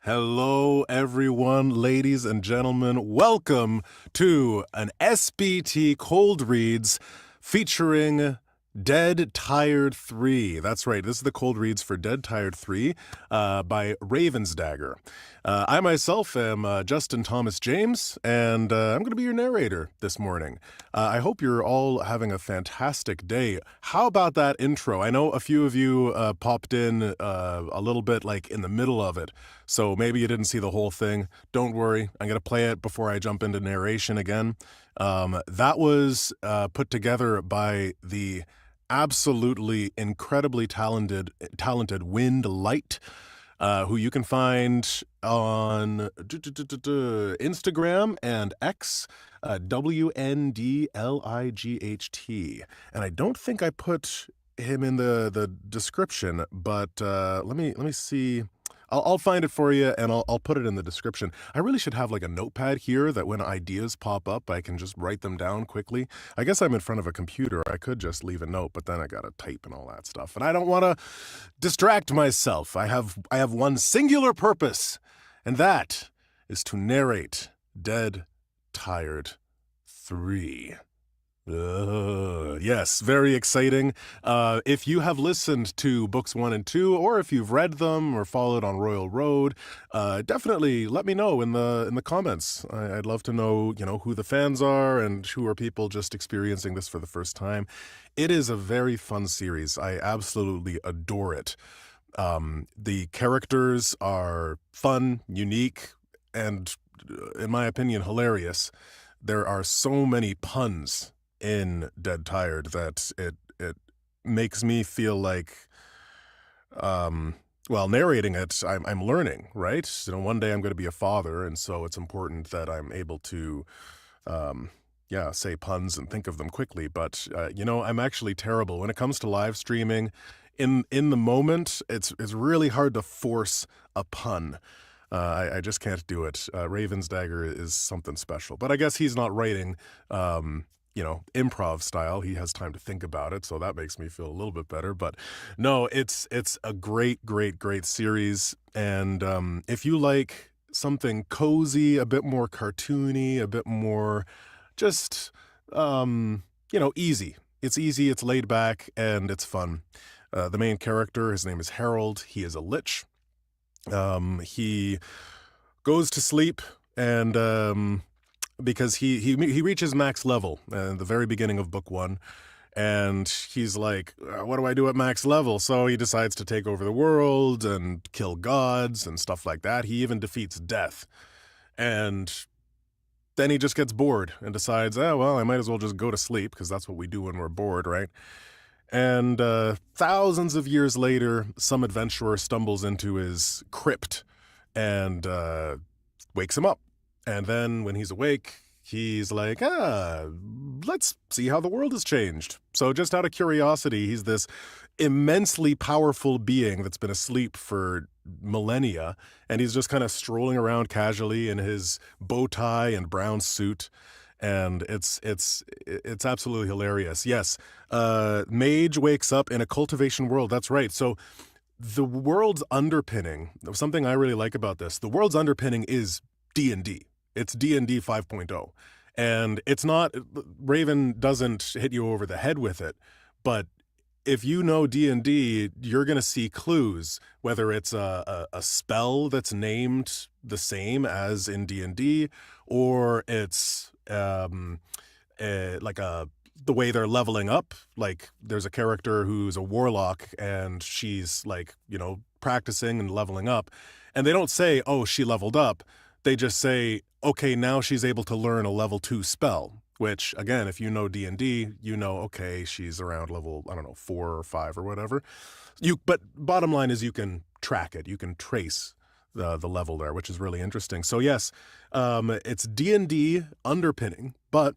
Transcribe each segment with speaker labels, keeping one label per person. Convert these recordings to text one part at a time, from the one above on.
Speaker 1: Hello, everyone, ladies and gentlemen. Welcome to an SBT Cold Reads featuring Dead Tired 3. That's right, this is the Cold Reads for Dead Tired 3 by Ravensdagger. I myself am Justin Thomas James, and I'm going to be your narrator this morning. I hope you're all having a fantastic day. How about that intro? I know a few of you popped in a little bit like in the middle of it, so maybe you didn't see the whole thing. Don't worry, I'm going to play it before I jump into narration again. That was put together by the absolutely incredibly talented Wind Light, who you can find on Instagram and X, WNDLIGHT. And I don't think I put him in the description, but let me see. I'll find it for you, and I'll put it in the description. I really should have like a notepad here that when ideas pop up, I can just write them down quickly. I guess I'm in front of a computer. I could just leave a note, but then I gotta type and all that stuff. And I don't want to distract myself. I have one singular purpose, and that is to narrate Dead Tired 3. Yes, very exciting. If you have listened to books 1 and 2, or if you've read them or followed on Royal Road, definitely let me know in the comments. I'd love to know, who the fans are and who are people just experiencing this for the first time. It is a very fun series. I absolutely adore it. The characters are fun, unique, and in my opinion, hilarious. There are so many puns in Dead Tired that it makes me feel like narrating it, I'm learning, right? One day I'm going to be a father, and so it's important that I'm able to say puns and think of them quickly. But I'm actually terrible when it comes to live streaming. In the moment, it's really hard to force a pun. I just can't do it. Ravensdagger is something special, but I guess he's not writing improv style. He has time to think about it, so that makes me feel a little bit better. But no, it's a great series, and if you like something cozy, a bit more cartoony, a bit more just easy. It's easy, it's laid back, and it's fun. The main character, his name is Harold. He is a lich. He goes to sleep, and because he reaches max level at the very beginning of book 1, and he's like, what do I do at max level? So he decides to take over the world and kill gods and stuff like that. He even defeats death, and then he just gets bored and decides, I might as well just go to sleep, because that's what we do when we're bored, right? And thousands of years later, some adventurer stumbles into his crypt and wakes him up. And then when he's awake, he's like, let's see how the world has changed. So just out of curiosity, he's this immensely powerful being that's been asleep for millennia, and he's just kind of strolling around casually in his bow tie and brown suit. And it's absolutely hilarious. Yes, Mage wakes up in a cultivation world. That's right. So the world's underpinning, something I really like about this, the world's underpinning is D&D. It's D&D 5.0. And it's not, Raven doesn't hit you over the head with it, but if you know D&D, you're going to see clues, whether it's a spell that's named the same as in D&D, or it's like the way they're leveling up. Like there's a character who's a warlock and she's like, practicing and leveling up. And they don't say, oh, she leveled up. They just say, okay, now she's able to learn a level 2 spell, which again, if you know D&D, okay, she's around level, I don't know, 4 or 5 or whatever. But bottom line is you can track it. You can trace the level there, which is really interesting. So yes, it's D&D underpinning, but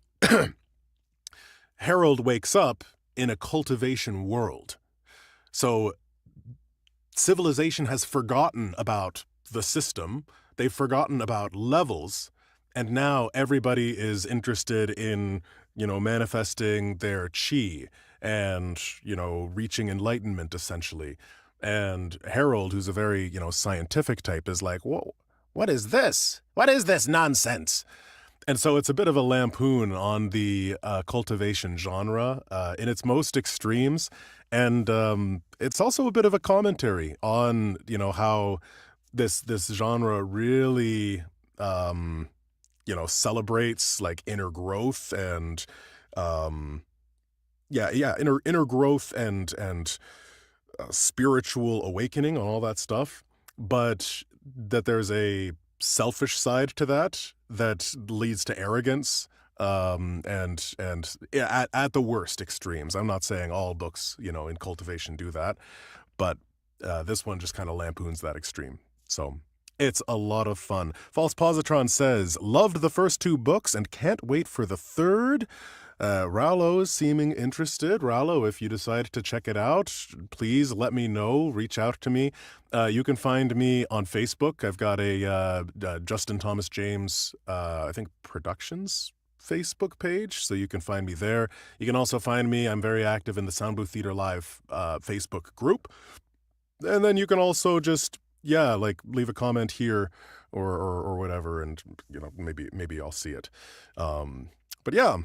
Speaker 1: Harold wakes up in a cultivation world. So civilization has forgotten about the system. They've forgotten about levels. And now everybody is interested in, manifesting their chi and, reaching enlightenment, essentially. And Harold, who's a very, scientific type, is like, whoa, what is this? What is this nonsense? And so it's a bit of a lampoon on the cultivation genre in its most extremes. And it's also a bit of a commentary on, how this genre really, celebrates like inner growth and, inner growth and spiritual awakening and all that stuff. But that there's a selfish side to that leads to arrogance, and at the worst extremes. I'm not saying all books, in cultivation do that, but this one just kind of lampoons that extreme. So it's a lot of fun. False Positron says, loved the first 2 books and can't wait for the third. Rallo is seeming interested. Rallo, if you decide to check it out, please let me know. Reach out to me. You can find me on Facebook. I've got a Justin Thomas James, I think, Productions Facebook page, so you can find me there. You can also find me, I'm very active in the Soundbooth Theater Live Facebook group. And then you can also just, leave a comment here or whatever, and, maybe I'll see it. But yeah.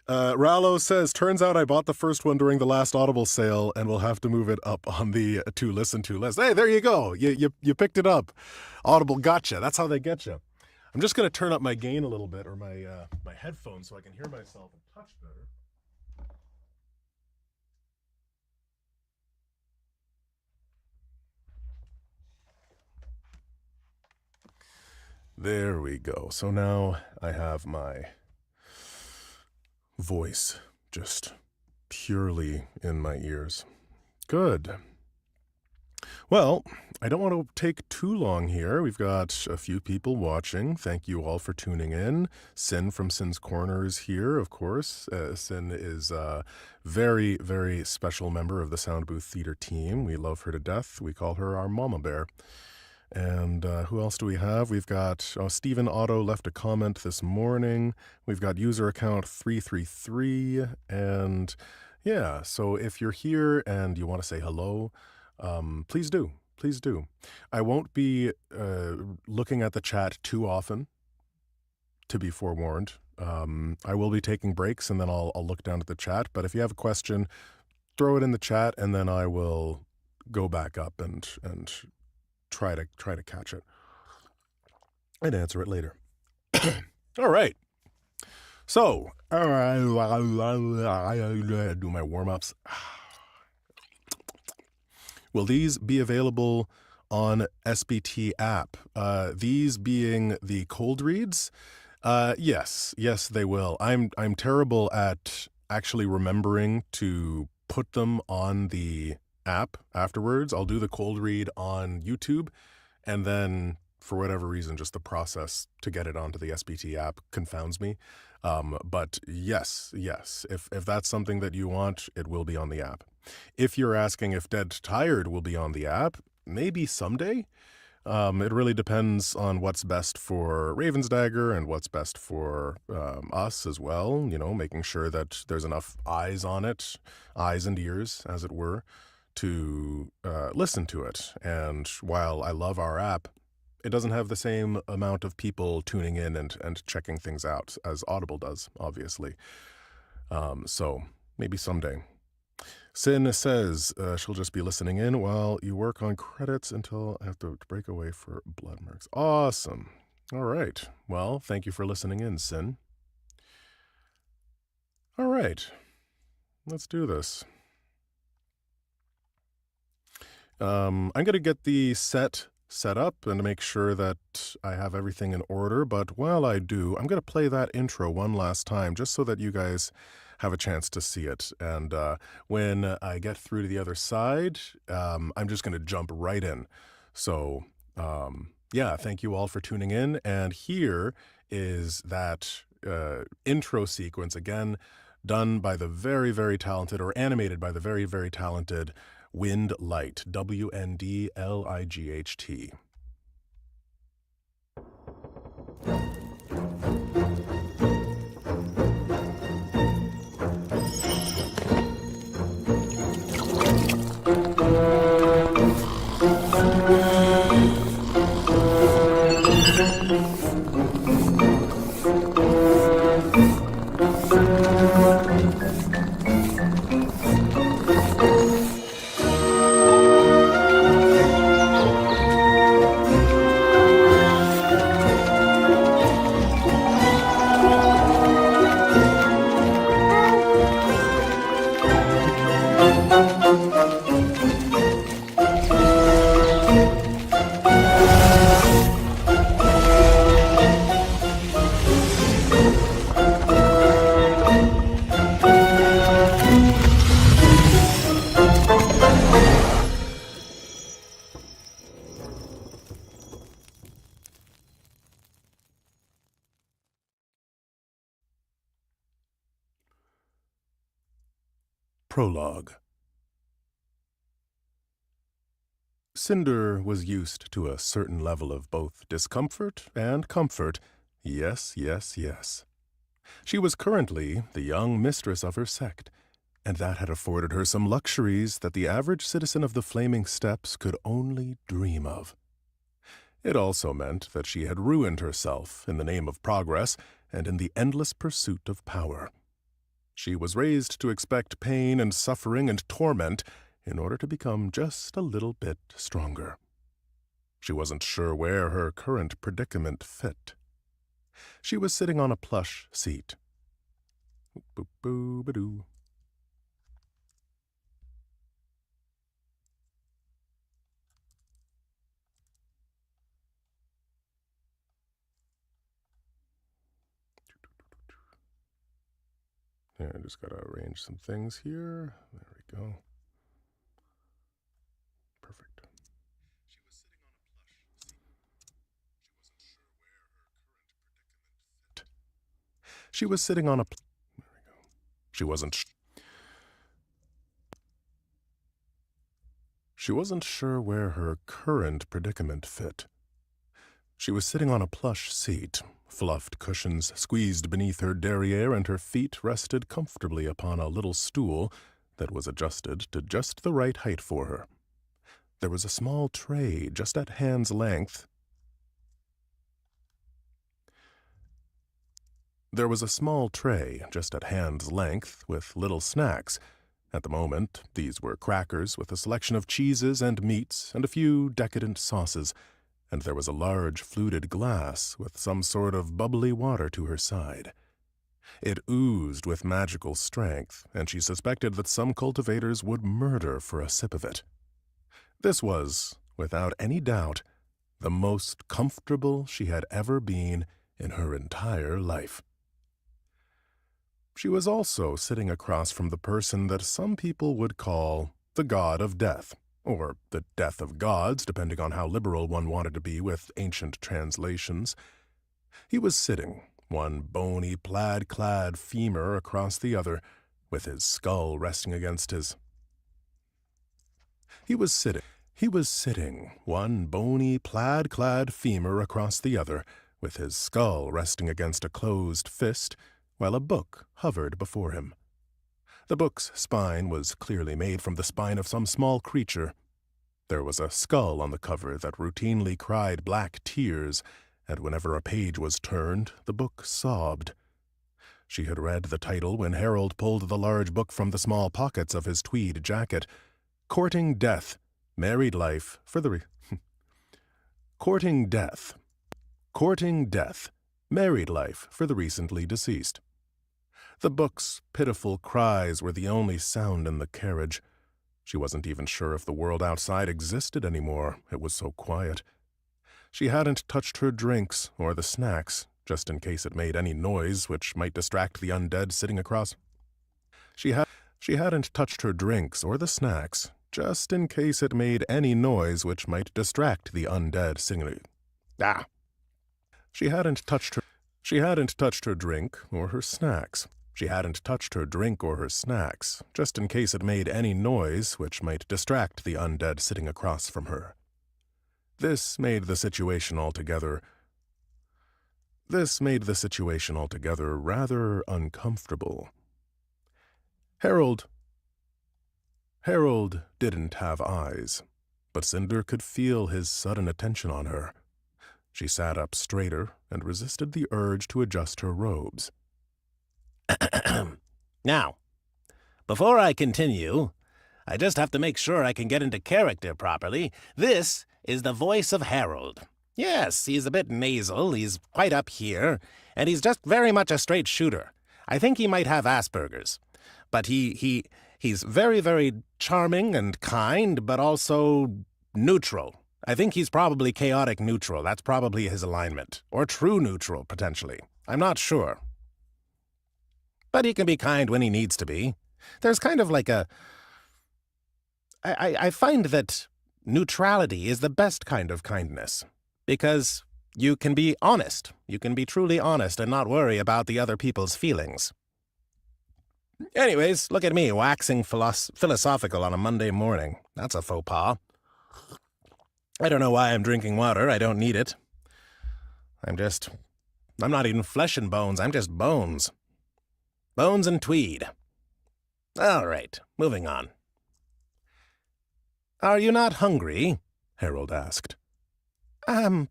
Speaker 1: Rallo says, turns out I bought the first one during the last Audible sale and will have to move it up on the to listen to list. Hey, there you go. You picked it up. Audible gotcha. That's how they get you. I'm just going to turn up my gain a little bit, or my headphones, so I can hear myself a touch better. There we go. So now I have my voice just purely in my ears. Good. Well, I don't want to take too long here. We've got a few people watching. Thank you all for tuning in. Sin from Sin's Corner is here, of course. Sin is a very, very special member of the Soundbooth Theater team. We love her to death. We call her our mama bear. And who else do we have? We've got Stephen Otto left a comment this morning. We've got user account 333. And yeah, so if you're here and you want to say hello, please do. Please do. I won't be looking at the chat too often, to be forewarned. I will be taking breaks and then I'll look down at the chat. But if you have a question, throw it in the chat and then I will go back up and try to catch it and answer it later. All right. So, do my warm-ups. Will these be available on SBT app? These being the cold reads? Yes, they will. I'm terrible at actually remembering to put them on the app afterwards. I'll do the cold read on YouTube, and then for whatever reason, just the process to get it onto the SBT app confounds me. But yes, if that's something that you want, it will be on the app. If you're asking if Dead Tired will be on the app, maybe someday. It really depends on what's best for Ravensdagger and what's best for us as well, making sure that there's enough eyes on it, eyes and ears, as it were, to listen to it. And while I love our app, it doesn't have the same amount of people tuning in and checking things out as Audible does, obviously. So maybe someday. Sin says she'll just be listening in while you work on credits until I have to break away for blood marks. Awesome. All right. Well, thank you for listening in, Sin. All right. Let's do this. I'm going to get the set up and make sure that I have everything in order. But while I do, I'm going to play that intro one last time just so that you guys have a chance to see it. And when I get through to the other side, I'm just going to jump right in. So, yeah, thank you all for tuning in. And here is that intro sequence, again, done by the very, very talented, or animated by the very, very talented Windlight, Wndlight. Prologue. Cinder was used to a certain level of both discomfort and comfort. Yes, yes, yes. She was currently the young mistress of her sect, and that had afforded her some luxuries that the average citizen of the Flaming Steppes could only dream of. It also meant that she had ruined herself in the name of progress and in the endless pursuit of power. She was raised to expect pain and suffering and torment in order to become just a little bit stronger. She wasn't sure where her current predicament fit. She was sitting on a plush seat. Boop-boo-ba-doo. Yeah, I just gotta arrange some things here. There we go. Perfect. She was sitting on a. There we go. She wasn't sure where her current predicament fit. She was sitting on a plush seat, fluffed cushions squeezed beneath her derriere, and her feet rested comfortably upon a little stool that was adjusted to just the right height for her. There was a small tray just at hand's length. There was a small tray just at hand's length with little snacks. At the moment, these were crackers with a selection of cheeses and meats and a few decadent sauces, and there was a large fluted glass with some sort of bubbly water to her side. It oozed with magical strength, and she suspected that some cultivators would murder for a sip of it. This was, without any doubt, the most comfortable she had ever been in her entire life. She was also sitting across from the person that some people would call the god of death, or the death of gods, depending on how liberal one wanted to be with ancient translations. He was sitting, one bony plaid-clad femur across the other, with his skull resting against his. He was sitting, one bony plaid-clad femur across the other, with his skull resting against a closed fist, while a book hovered before him. The book's spine was clearly made from the spine of some small creature. There was a skull on the cover that routinely cried black tears, and whenever a page was turned, the book sobbed. She had read the title when Harold pulled the large book from the small pockets of his tweed jacket. Courting Death, Married Life for the Courting Death. Courting Death, Married Life for the Recently Deceased. The book's pitiful cries were the only sound in the carriage. She wasn't even sure if the world outside existed anymore. It was so quiet. She hadn't touched her drinks or the snacks, just in case it made any noise which might distract the undead sitting across. She hadn't touched her drinks or the snacks, just in case it made any noise which might distract the undead sitting. She hadn't touched her drink or her snacks. She hadn't touched her drink or her snacks, just in case it made any noise which might distract the undead sitting across from her. This made the situation altogether rather uncomfortable. Harold didn't have eyes, but Cinder could feel his sudden attention on her. She sat up straighter and resisted the urge to adjust her robes.
Speaker 2: Now, before I continue, I just have to make sure I can get into character properly. This is the voice of Harold. Yes, he's a bit nasal, he's quite up here, and he's just very much a straight shooter. I think he might have Asperger's. But he's very, very charming and kind, but also neutral. I think he's probably chaotic neutral. That's probably his alignment. Or true neutral, potentially. I'm not sure. But he can be kind when he needs to be. There's kind of like a... I find that neutrality is the best kind of kindness. Because you can be honest. You can be truly honest and not worry about the other people's feelings. Anyways, look at me, waxing philosophical on a Monday morning. That's a faux pas. I don't know why I'm drinking water. I don't need it. I'm not even flesh and bones. I'm just bones. Bones and tweed. All right, moving on. Are you not hungry? Harold asked.
Speaker 1: Fine,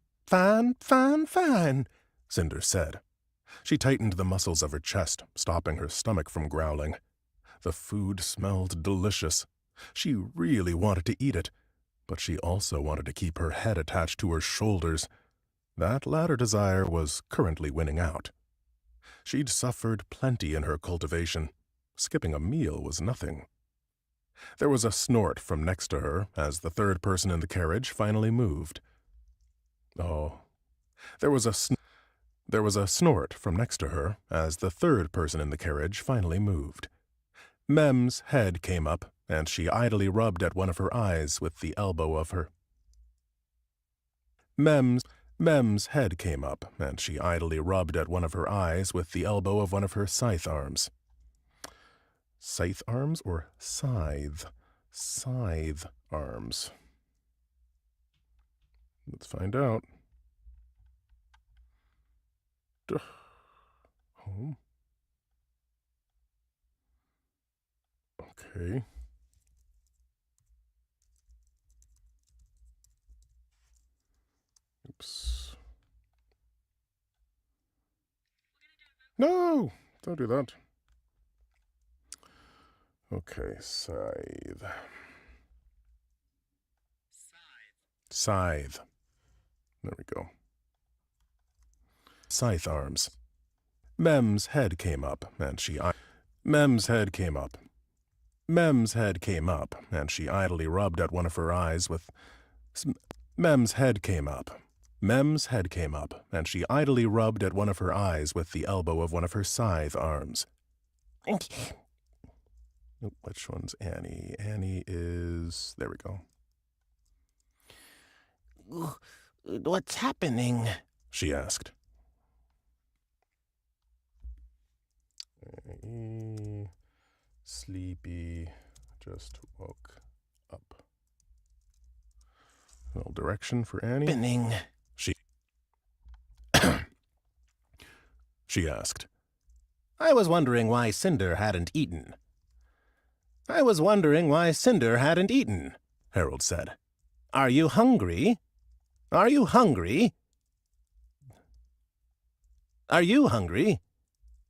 Speaker 1: Cinder said. She tightened the muscles of her chest, stopping her stomach from growling. The food smelled delicious. She really wanted to eat it, but she also wanted to keep her head attached to her shoulders. That latter desire was currently winning out. She'd suffered plenty in her cultivation. Skipping a meal was nothing. There was a snort from next to her as the third person in the carriage finally moved. There was a snort from next to her as the third person in the carriage finally moved. Mem's head came up, and she idly rubbed at one of her eyes with the elbow of her... Mem's head came up, and she idly rubbed at one of her eyes with the elbow of one of her scythe arms. Scythe arms or scythe? Scythe arms. Let's find out. Home. Okay. Oops. No! Don't do that. Okay, scythe. Scythe. There we go. Scythe arms. Mem's head came up, and she idly rubbed at one of her eyes with... Mem's head came up, and she idly rubbed at one of her eyes with the elbow of one of her scythe arms. Which one's Annie? Annie is... There we go.
Speaker 2: What's happening?
Speaker 1: She asked. Sleepy, just woke up. A little direction for Annie.
Speaker 2: Happening.
Speaker 1: She asked.
Speaker 2: I was wondering why Cinder hadn't eaten. Harold said. Are you hungry? Are you hungry?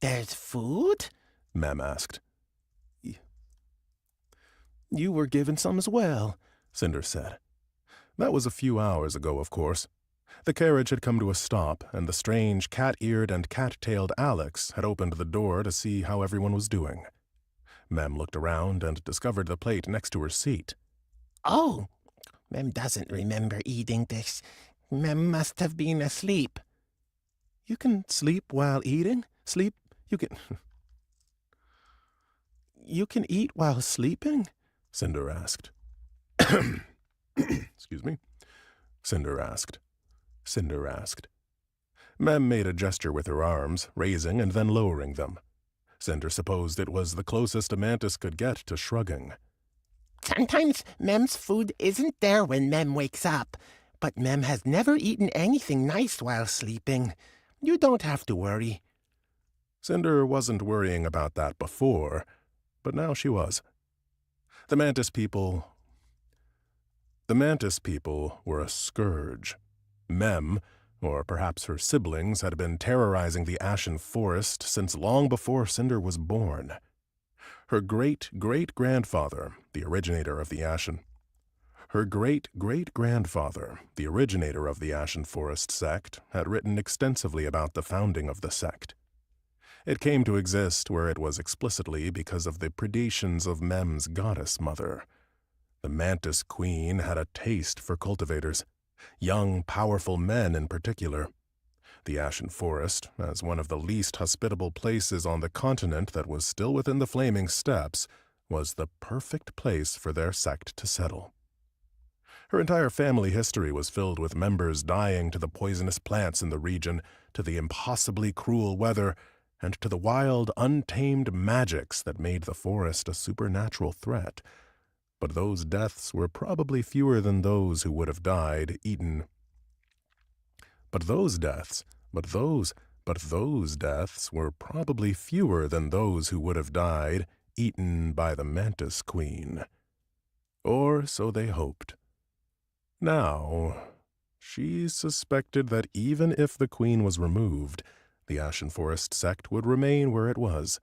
Speaker 2: There's food?
Speaker 1: Mem asked.
Speaker 2: You were given some as well,
Speaker 1: Cinder said. That was a few hours ago, of course. The carriage had come to a stop, and the strange cat-eared and cat-tailed Alex had opened the door to see how everyone was doing. Mem looked around and discovered the plate next to her seat.
Speaker 2: Oh, Mem doesn't remember eating this. Mem must have been asleep.
Speaker 1: You can sleep while eating? You can eat while sleeping? Cinder asked. Excuse me. Cinder asked. Mem made a gesture with her arms, raising and then lowering them. Cinder supposed it was the closest a mantis could get to shrugging.
Speaker 2: Sometimes Mem's food isn't there when Mem wakes up, but Mem has never eaten anything nice while sleeping. You don't have to worry.
Speaker 1: Cinder wasn't worrying about that before, but now she was. The mantis people were a scourge. Mem, or perhaps her siblings, had been terrorizing the Ashen Forest since long before Cinder was born. Her great-great-grandfather, the originator of the Ashen Forest sect, had written extensively about the founding of the sect. It came to exist where it was explicitly because of the predations of Mem's goddess mother. The Mantis Queen had a taste for cultivators, young, powerful men in particular. The Ashen Forest, as one of the least hospitable places on the continent that was still within the Flaming Steppes, was the perfect place for their sect to settle. Her entire family history was filled with members dying to the poisonous plants in the region, to the impossibly cruel weather, and to the wild, untamed magics that made the forest a supernatural threat. But those deaths were probably fewer than those who would have died eaten. But those deaths were probably fewer than those who would have died eaten by the Mantis Queen. Or so they hoped. Now, she suspected that even if the Queen was removed, the Ashen Forest sect would remain where it was.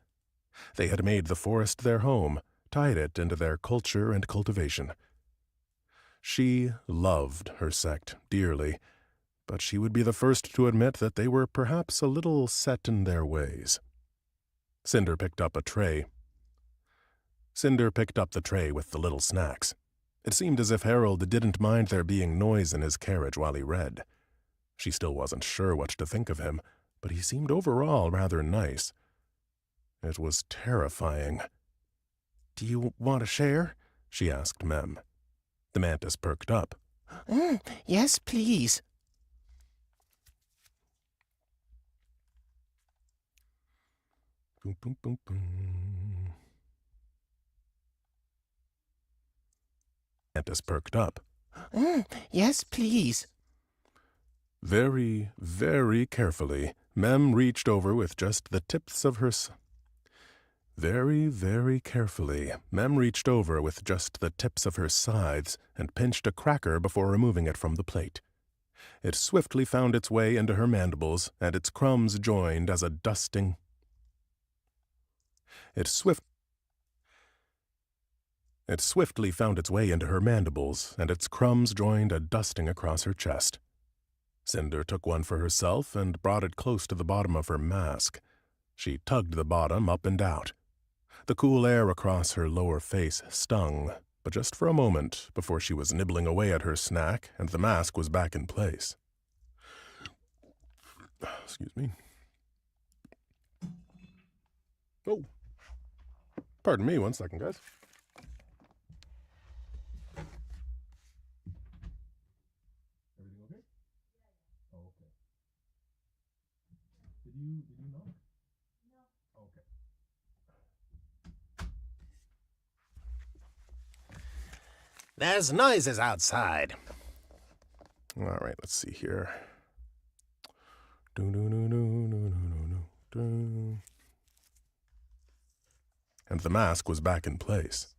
Speaker 1: They had made the forest their home, tied it into their culture and cultivation. She loved her sect dearly, but she would be the first to admit that they were perhaps a little set in their ways. Cinder picked up the tray with the little snacks. It seemed as if Harold didn't mind there being noise in his carriage while he read. She still wasn't sure what to think of him, but he seemed overall rather nice. It was terrifying. "Do you want to share?" she asked Mem. The mantis perked up.
Speaker 2: Yes, please.
Speaker 1: Boom, boom, boom, boom. Mantis perked up.
Speaker 2: Yes, please.
Speaker 1: Very, very carefully, Mem reached over with just the tips of her scythes and pinched a cracker before removing it from the plate. It swiftly found its way into her mandibles, and its crumbs joined as a dusting. It swiftly found its way into her mandibles, and its crumbs joined a dusting across her chest. Cinder took one for herself and brought it close to the bottom of her mask. She tugged the bottom up and out. The cool air across her lower face stung, but just for a moment before she was nibbling away at her snack and the mask was back in place. Excuse me. Oh, pardon me 1 second, guys. Everything okay? Oh, okay. Did you knock? No. Okay.
Speaker 2: There's noises outside.
Speaker 1: All right, let's see here. And the mask was back in place.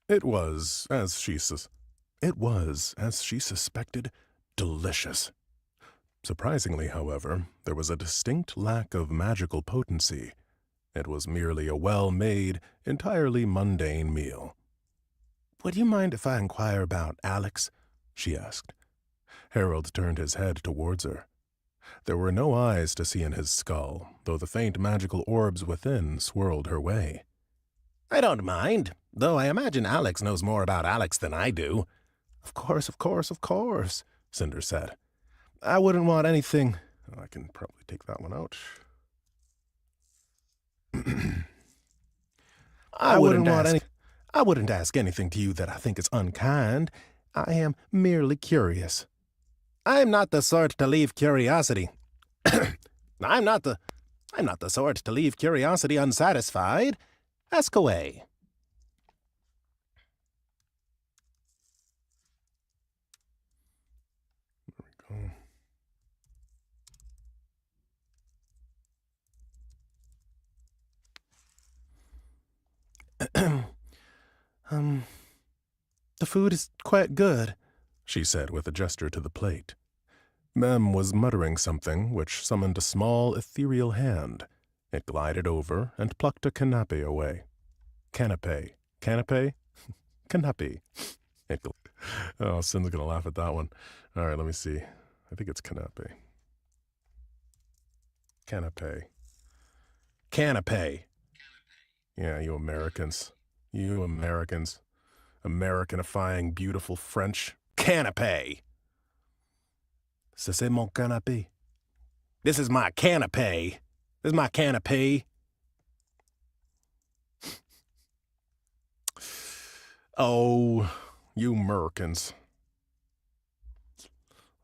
Speaker 1: It was, as she suspected, delicious. Surprisingly, however, there was a distinct lack of magical potency. It was merely a well-made, entirely mundane meal. "Would you mind if I inquire about Alex?" she asked. Harold turned his head towards her. There were no eyes to see in his skull, though the faint magical orbs within swirled her way.
Speaker 2: "I don't mind, though I imagine Alex knows more about Alex than I do."
Speaker 1: Of course, Cinder said. "I wouldn't want anything—" I can probably take that one out. I wouldn't ask anything to you that I think is unkind. I am merely curious."
Speaker 2: "I'm not the sort to leave curiosity. I'm not the sort to leave curiosity unsatisfied. Ask away."
Speaker 1: The food is quite good," she said with a gesture to the plate. Mem was muttering something which summoned a small, ethereal hand. It glided over and plucked a canapé away. Canapé. Canapé? Canapé. Oh, Sin's gonna laugh at that one. All right, let me see. I think it's canapé. Canapé. Canapé. Yeah, you Americans. You Americans. Americanifying beautiful French. Canapé. C'est mon canapé.
Speaker 2: This is my canapé. This is my canapé.
Speaker 1: Oh, you Americans.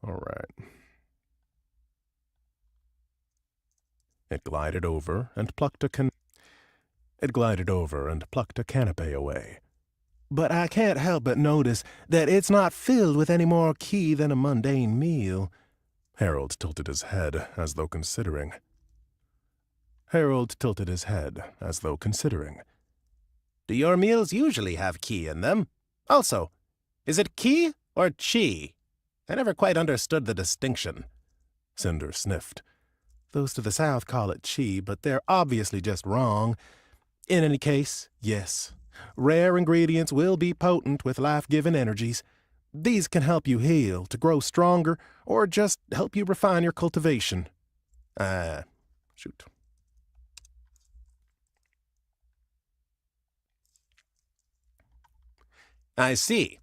Speaker 1: All right. It glided over and plucked a canapé away. "But I can't help but notice that it's not filled with any more key than a mundane meal." Harold tilted his head as though considering.
Speaker 2: "Do your meals usually have key in them? Also, is it key or chi? I never quite understood the distinction."
Speaker 1: Cinder sniffed. "Those to the south call it chi, but they're obviously just wrong. In any case, yes. Rare ingredients will be potent with life-giving energies. These can help you heal, to grow stronger, or just help you refine your cultivation." Shoot.
Speaker 2: I see.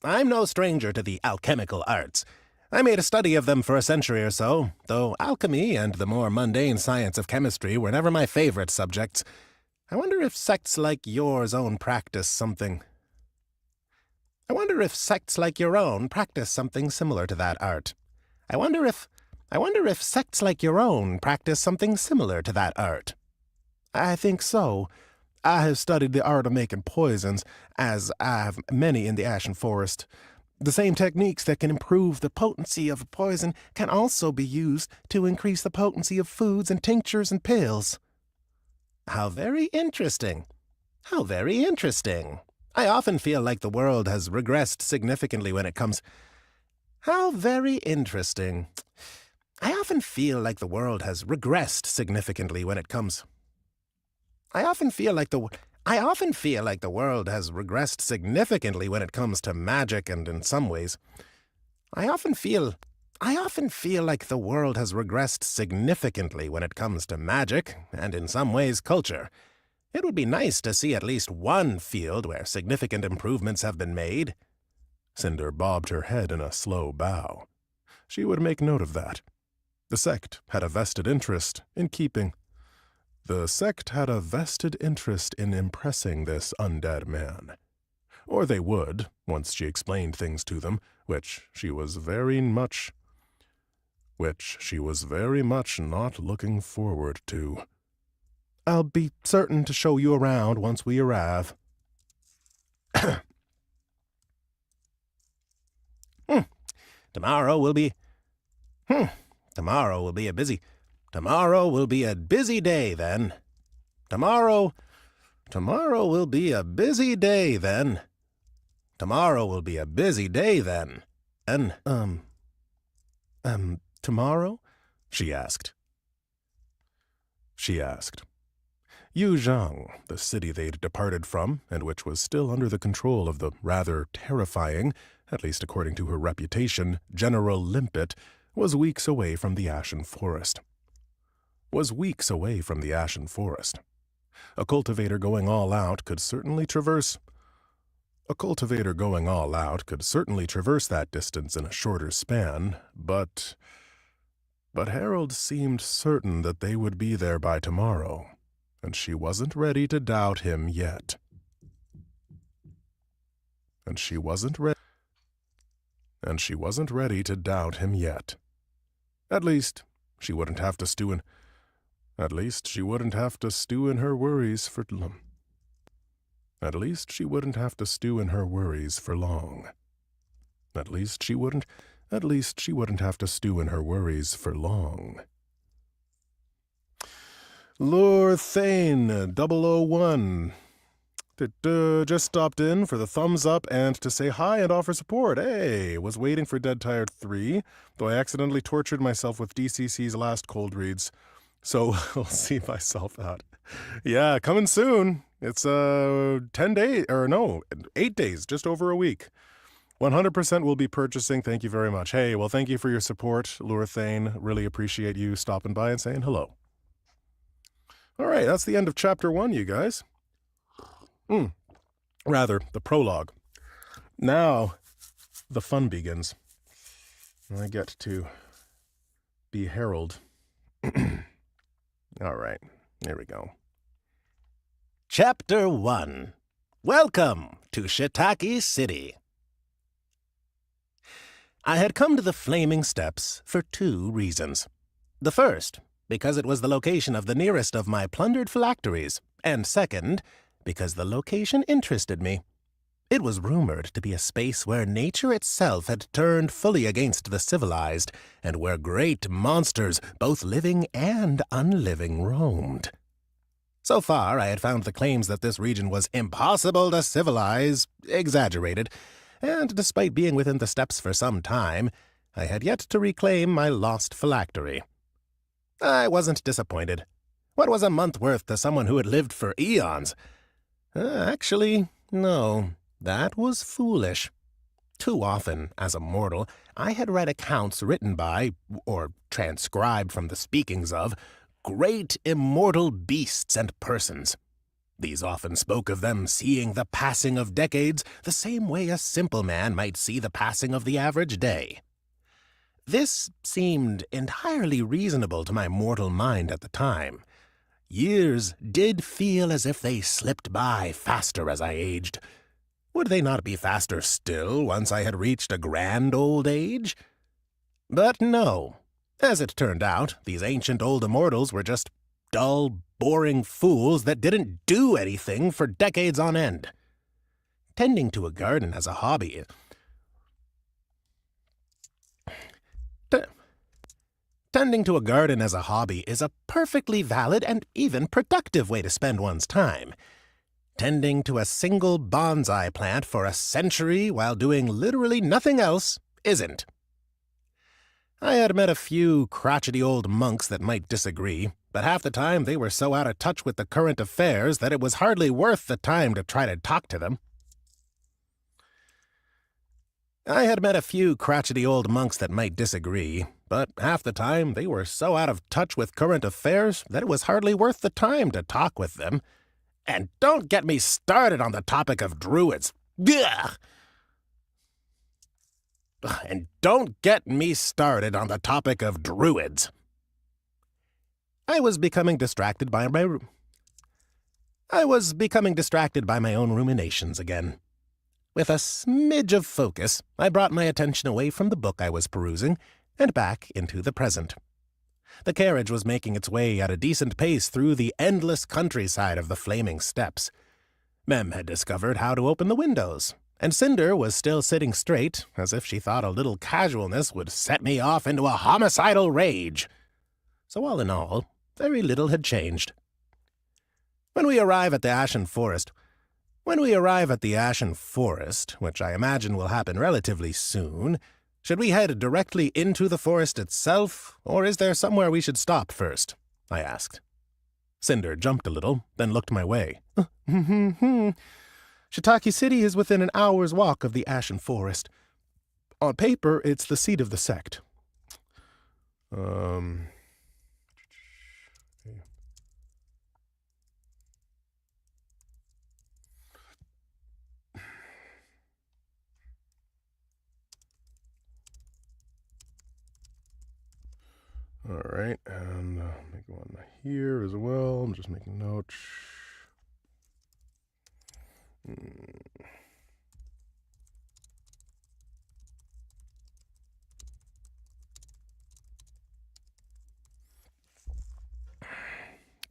Speaker 2: I'm no stranger to the alchemical arts. I made a study of them for a century or so, though alchemy and the more mundane science of chemistry were never my favorite subjects. I wonder if sects like yours practice something similar to that art.
Speaker 1: I think so. I have studied the art of making poisons, as I have many in the Ashen Forest. The same techniques that can improve the potency of a poison can also be used to increase the potency of foods and tinctures and pills."
Speaker 2: How very interesting. I often feel like the world has regressed significantly when it comes... How very interesting. I often feel like the world has regressed significantly when it comes... I often feel like the world has regressed significantly when it comes to magic, and in some ways, I often feel like the world has regressed significantly when it comes to magic, and in some ways, culture. It would be nice to see at least one field where significant improvements have been made.
Speaker 1: Cinder bobbed her head in a slow bow. She would make note of that. The sect had a vested interest in impressing this undead man. Or they would, once she explained things to them, which she was very much not looking forward to. "I'll be certain to show you around once we arrive."
Speaker 2: Tomorrow will be a busy day then. Tomorrow will be a busy day then. Tomorrow will be a busy day then. And,
Speaker 1: tomorrow? She asked. Yuzhang, the city they'd departed from, and which was still under the control of the rather terrifying, at least according to her reputation, General Limpet, was weeks away from the Ashen Forest. A cultivator going all out could certainly traverse that distance in a shorter span, but Harold seemed certain that they would be there by tomorrow, and she wasn't ready to doubt him yet. At least, she wouldn't have to stew in her worries for long. Lure Thane, 001. Just stopped in for the thumbs up and to say hi and offer support. Hey, was waiting for Dead Tired 3, though I accidentally tortured myself with DCC's last cold reads. So I'll see myself out. Yeah, coming soon. It's 8 days, just over a week. 100% will be purchasing. Thank you very much. Hey, well, thank you for your support, Lure Thane. Really appreciate you stopping by and saying hello. All right, that's the end of Chapter 1, you guys. Rather, the prologue. Now, the fun begins. I get to be Harold. All right, here we go.
Speaker 2: Chapter 1. Welcome to Chitchatting City. I had come to the Flaming Steps for 2 reasons. The first, because it was the location of the nearest of my plundered phylacteries, and second, because the location interested me. It was rumored to be a space where nature itself had turned fully against the civilized, and where great monsters, both living and unliving, roamed. So far, I had found the claims that this region was impossible to civilize exaggerated, and despite being within the steppes for some time, I had yet to reclaim my lost phylactery. I wasn't disappointed. What was a month worth to someone who had lived for eons? Actually, no, that was foolish. Too often, as a mortal, I had read accounts written by, or transcribed from the speakings of, great immortal beasts and persons. These often spoke of them seeing the passing of decades the same way a simple man might see the passing of the average day. This seemed entirely reasonable to my mortal mind at the time. Years did feel as if they slipped by faster as I aged. Would they not be faster still once I had reached a grand old age? But no. As it turned out, these ancient old immortals were just dull, boring fools that didn't do anything for decades on end. Tending to a garden as a hobby is a perfectly valid and even productive way to spend one's time. Tending to a single bonsai plant for a century while doing literally nothing else isn't. I had met a few crotchety old monks that might disagree, but half the time they were so out of touch with the current affairs that it was hardly worth the time to try to talk to them. I had met a few crotchety old monks that might disagree, but half the time they were so out of touch with current affairs that it was hardly worth the time to talk with them. And don't get me started on the topic of druids. Ugh! And don't get me started on the topic of druids. I was becoming distracted by my own ruminations again. With a smidge of focus, I brought my attention away from the book I was perusing and back into the present. The carriage was making its way at a decent pace through the endless countryside of the Flaming Steppes. Mem had discovered how to open the windows, and Cinder was still sitting straight, as if she thought a little casualness would set me off into a homicidal rage. So all in all, very little had changed. When we arrive at the Ashen Forest, When we arrive at the Ashen Forest, which I imagine will happen relatively soon, should we head directly into the forest itself, or is there somewhere we should stop first? I asked. Cinder jumped a little, then looked my way. Chitchatting City is within an hour's walk of the Ashen Forest. On paper, it's the seat of the sect.
Speaker 1: All right, and make one here as well. I'm just making notes.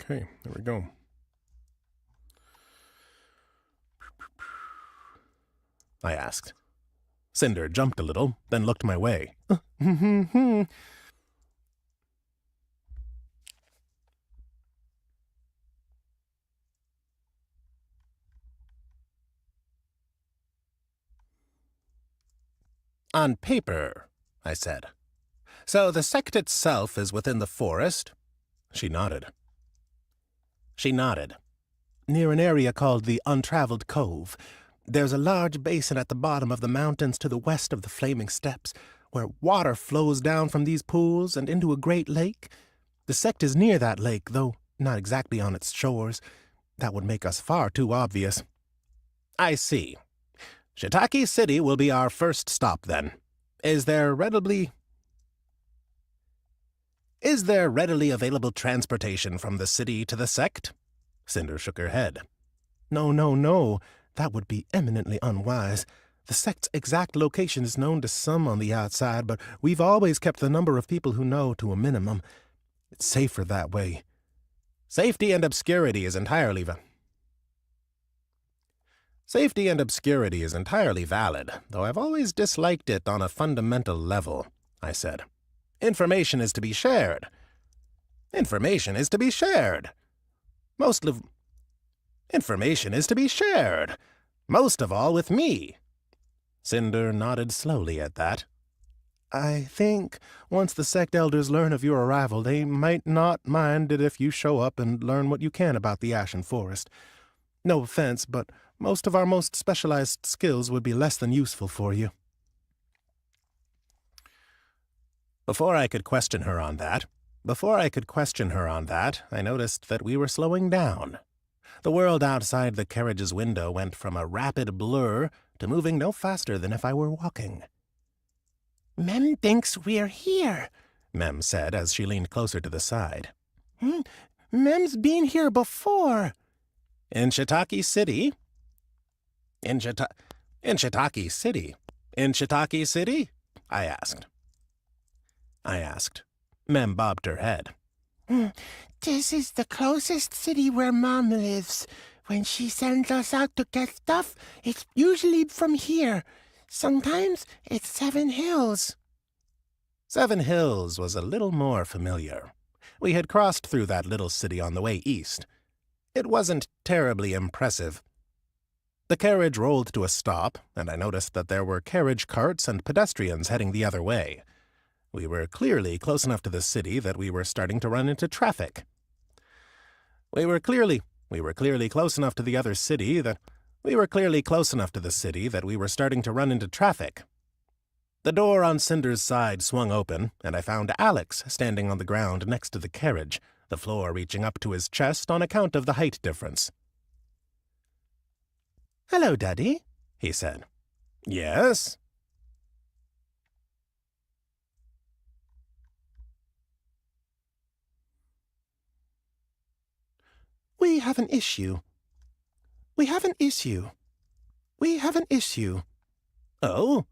Speaker 1: Okay, there we go.
Speaker 2: I asked. Cinder jumped a little, then looked my way. On paper, I said. So the sect itself is within the forest? She nodded. Near an area called the Untraveled Cove. There's a large basin at the bottom of the mountains to the west of the Flaming Steps, where water flows down from these pools and into a great lake. The sect is near that lake, though not exactly on its shores. That would make us far too obvious. I see. Chitchatting City will be our first stop, then. Is there readily available transportation from the city to the sect? Cinder shook her head. No. That would be eminently unwise. The sect's exact location is known to some on the outside, but we've always kept the number of people who know to a minimum. It's safer that way. Safety and obscurity is entirely valid, though I've always disliked it on a fundamental level, I said. Information is to be shared. Information is to be shared. Most of all with me. Cinder nodded slowly at that. I think once the sect elders learn of your arrival, they might not mind it if you show up and learn what you can about the Ashen Forest. No offense, but most of our most specialized skills would be less than useful for you. Before I could question her on that, I noticed that we were slowing down. The world outside the carriage's window went from a rapid blur to moving no faster than if I were walking. Mem thinks we're here, Mem said as she leaned closer to the side. Mem's been here before. In Chitchatting City? In Chitchatting City? I asked. Mem bobbed her head. This is the closest city where Mom lives. When she sends us out to get stuff, it's usually from here. Sometimes it's 7 Hills. 7 Hills was a little more familiar. We had crossed through that little city on the way east. It wasn't terribly impressive. The carriage rolled to a stop, and I noticed that there were carriage carts and pedestrians heading the other way. We were clearly close enough to the city that we were starting to run into traffic. We were clearly close enough to the other city that we were starting to run into traffic. The door on Cinder's side swung open, and I found Alex standing on the ground next to the carriage, the floor reaching up to his chest on account of the height difference. "Hello, Daddy," he said. "Yes?" We have an issue. Oh?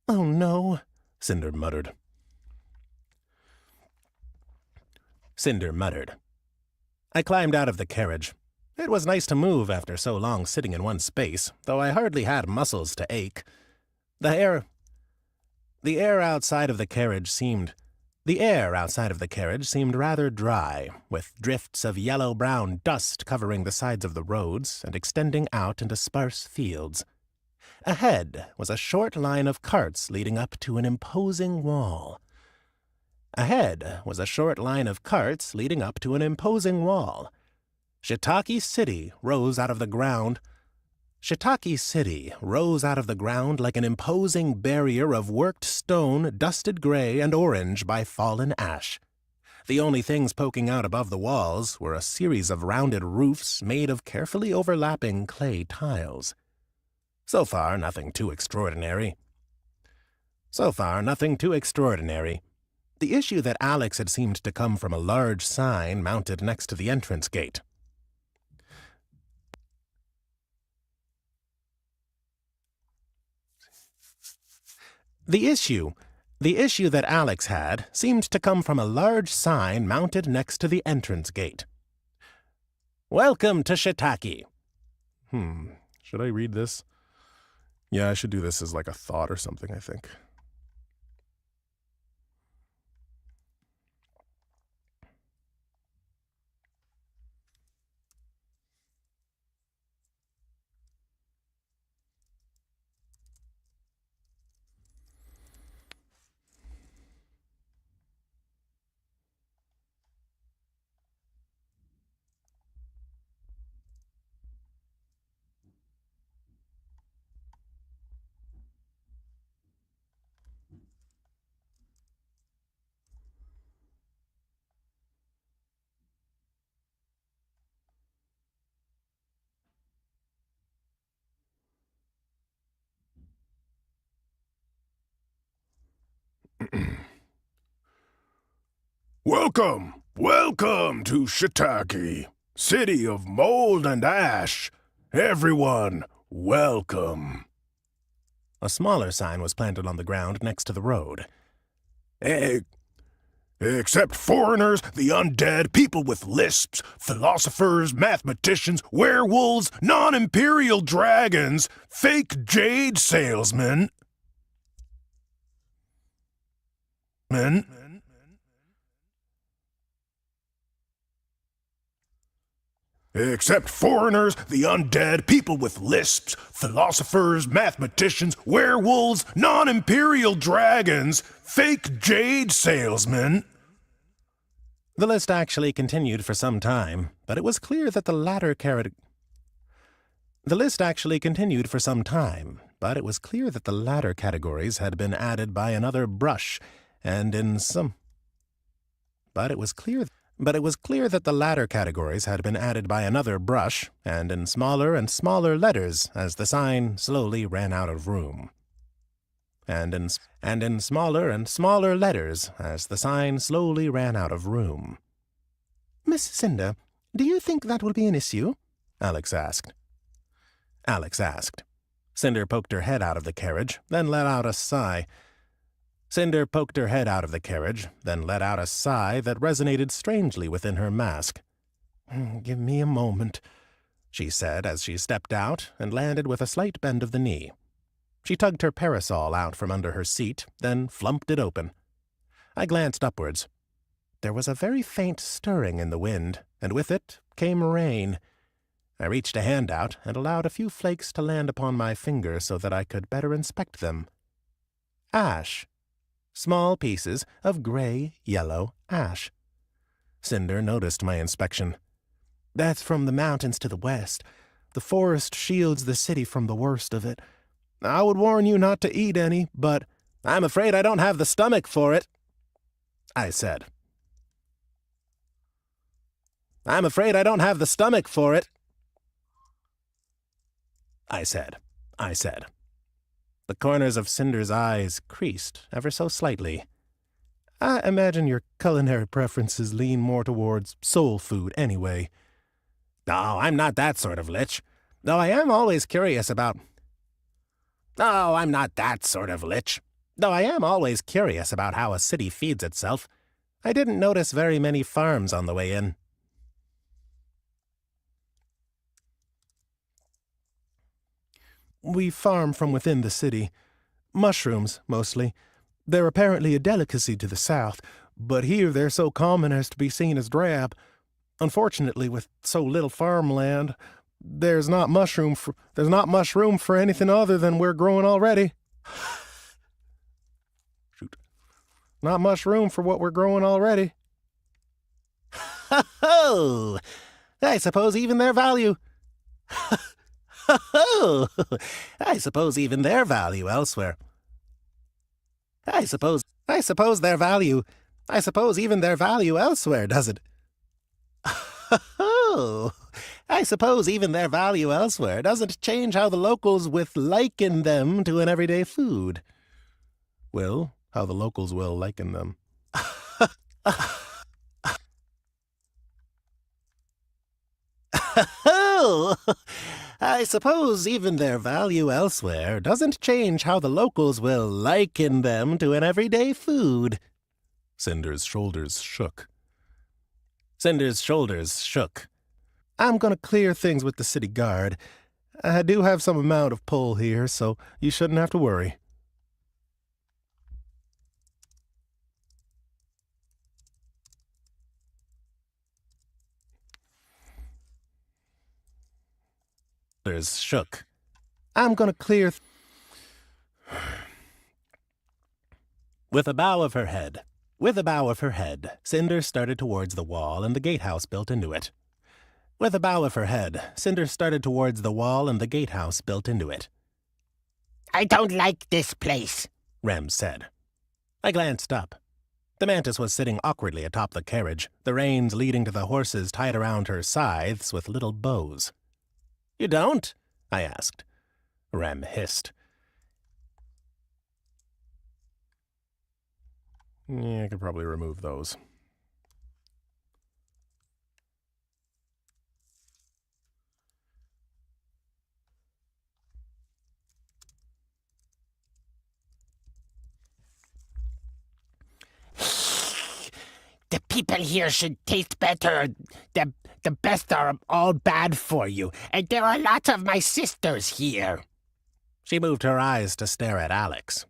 Speaker 2: Oh, no, Cinder muttered. I climbed out of the carriage. It was nice to move after so long sitting in one space, though I hardly had muscles to ache. The air outside of the carriage seemed The air outside of the carriage seemed rather dry, with drifts of yellow-brown dust covering the sides of the roads and extending out into sparse fields. Ahead was a short line of carts leading up to an imposing wall. Chitchatting City rose out of the ground. Chitchatting City rose out of the ground like an imposing barrier of worked stone, dusted gray and orange by fallen ash. The only things poking out above the walls were a series of rounded roofs made of carefully overlapping clay tiles. So far, nothing too extraordinary. The issue that Alex had seemed to come from a large sign mounted next to the entrance gate. The issue that Alex had seemed to come from a large sign mounted next to the entrance gate. Welcome to Chitchatting.
Speaker 1: Should I read this? Yeah, I should do this as like a thought or something, I think. Welcome to Chitchatting, city of mold and ash. Everyone, welcome.
Speaker 2: A smaller sign was planted on the ground next to the road.
Speaker 1: Except foreigners, the undead, people with lisps, philosophers, mathematicians, werewolves, non-imperial dragons, fake jade salesmen. Except foreigners, the undead, people with lisps, philosophers, mathematicians, werewolves, non-imperial dragons, fake jade salesmen.
Speaker 2: The list actually continued for some time, but it was clear that the latter categories had been added by another brush, and in smaller and smaller letters as the sign slowly ran out of room. Miss Cinder, do you think that will be an issue? Alex asked. Cinder poked her head out of the carriage, then let out a sigh. that resonated strangely within her mask. Give me a moment, she said as she stepped out and landed with a slight bend of the knee. She tugged her parasol out from under her seat, then flumped it open. I glanced upwards. There was a very faint stirring in the wind, and with it came rain. I reached a hand out and allowed a few flakes to land upon my finger so that I could better inspect them. Ash. Small pieces of gray-yellow ash. Cinder noticed my inspection. That's from the mountains to the west. The forest shields the city from the worst of it. I would warn you not to eat any, but I'm afraid I don't have the stomach for it, I said. I said. The corners of Cinder's eyes creased ever so slightly. I imagine your culinary preferences lean more towards soul food anyway. No, I'm not that sort of lich. Though I am always curious about how a city feeds itself. I didn't notice very many farms on the way in. We farm from within the city. Mushrooms, mostly. They're apparently a delicacy to the south, But here they're so common as to be seen as drab. Unfortunately, with so little farmland, there's not much room for anything other than we're growing already. Shoot. Not much room for what we're growing already.
Speaker 3: Ho! I suppose even their value. Ho! I suppose even their value elsewhere. I suppose even their value elsewhere, does it? Oh, I suppose even their value elsewhere doesn't change how the locals with liken them to an everyday food.
Speaker 2: Well, how the locals will liken them.
Speaker 3: Oh, I suppose even their value elsewhere doesn't change how the locals will liken them to an everyday food.
Speaker 2: Cinder's shoulders shook. I'm going to clear things with the city guard. I do have some amount of pull here, so you shouldn't have to worry. I'm going to clear...
Speaker 3: With a bow of her head, Cinder started towards the wall and the gatehouse built into it. I don't like this place,
Speaker 2: Rem said. I glanced up. The mantis was sitting awkwardly atop the carriage, the reins leading to the horses tied around her scythes with little bows. You don't? I asked. Rem hissed. Yeah, I could probably remove those.
Speaker 3: The people here should taste better. The best are all bad for you, and there are lots of my sisters here.
Speaker 2: She moved her eyes to stare at Alex.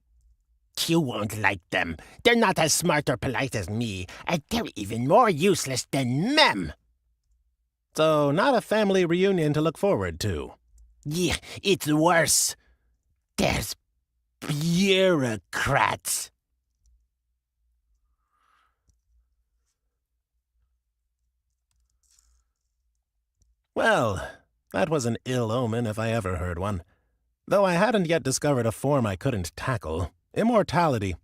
Speaker 3: You won't like them. They're not as smart or polite as me, and they're even more useless than Mem.
Speaker 2: So, not a family reunion to look forward to.
Speaker 3: Yeah, it's worse. There's bureaucrats.
Speaker 2: Well, that was an ill omen if I ever heard one. Though I hadn't yet discovered a form I couldn't tackle. Immortality.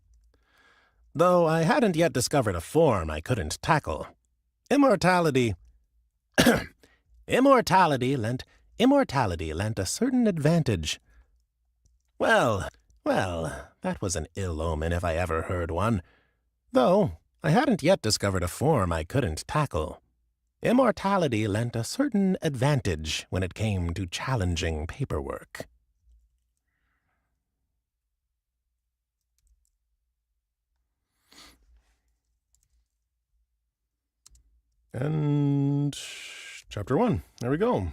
Speaker 2: Immortality lent a certain advantage. Well, that was an ill omen if I ever heard one. Though I hadn't yet discovered a form I couldn't tackle. Immortality lent a certain advantage when it came to challenging paperwork. And chapter 1. There we go.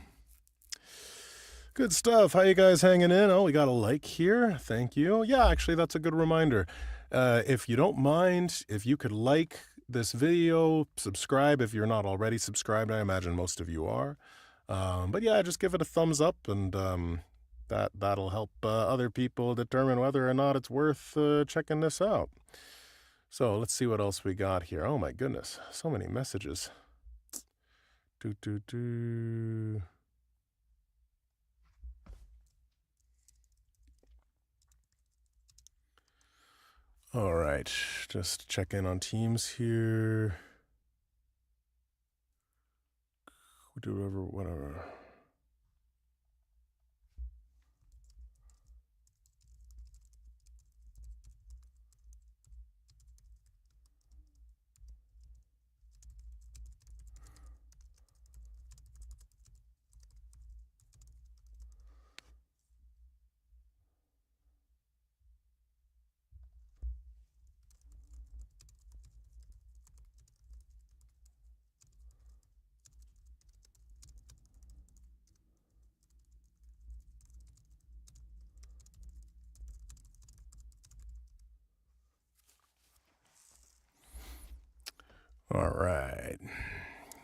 Speaker 2: Good stuff. How you guys hanging in? Oh, we got a like here. Thank you. Yeah, actually, that's a good reminder. If you don't mind, if you could like this video, subscribe if you're not already subscribed. I imagine most of you are. But yeah, just give it a thumbs up, and that'll help other people determine whether or not it's worth checking this out. So let's see what else we got here. Oh my goodness, so many messages. All right, just check in on teams here. We do whatever.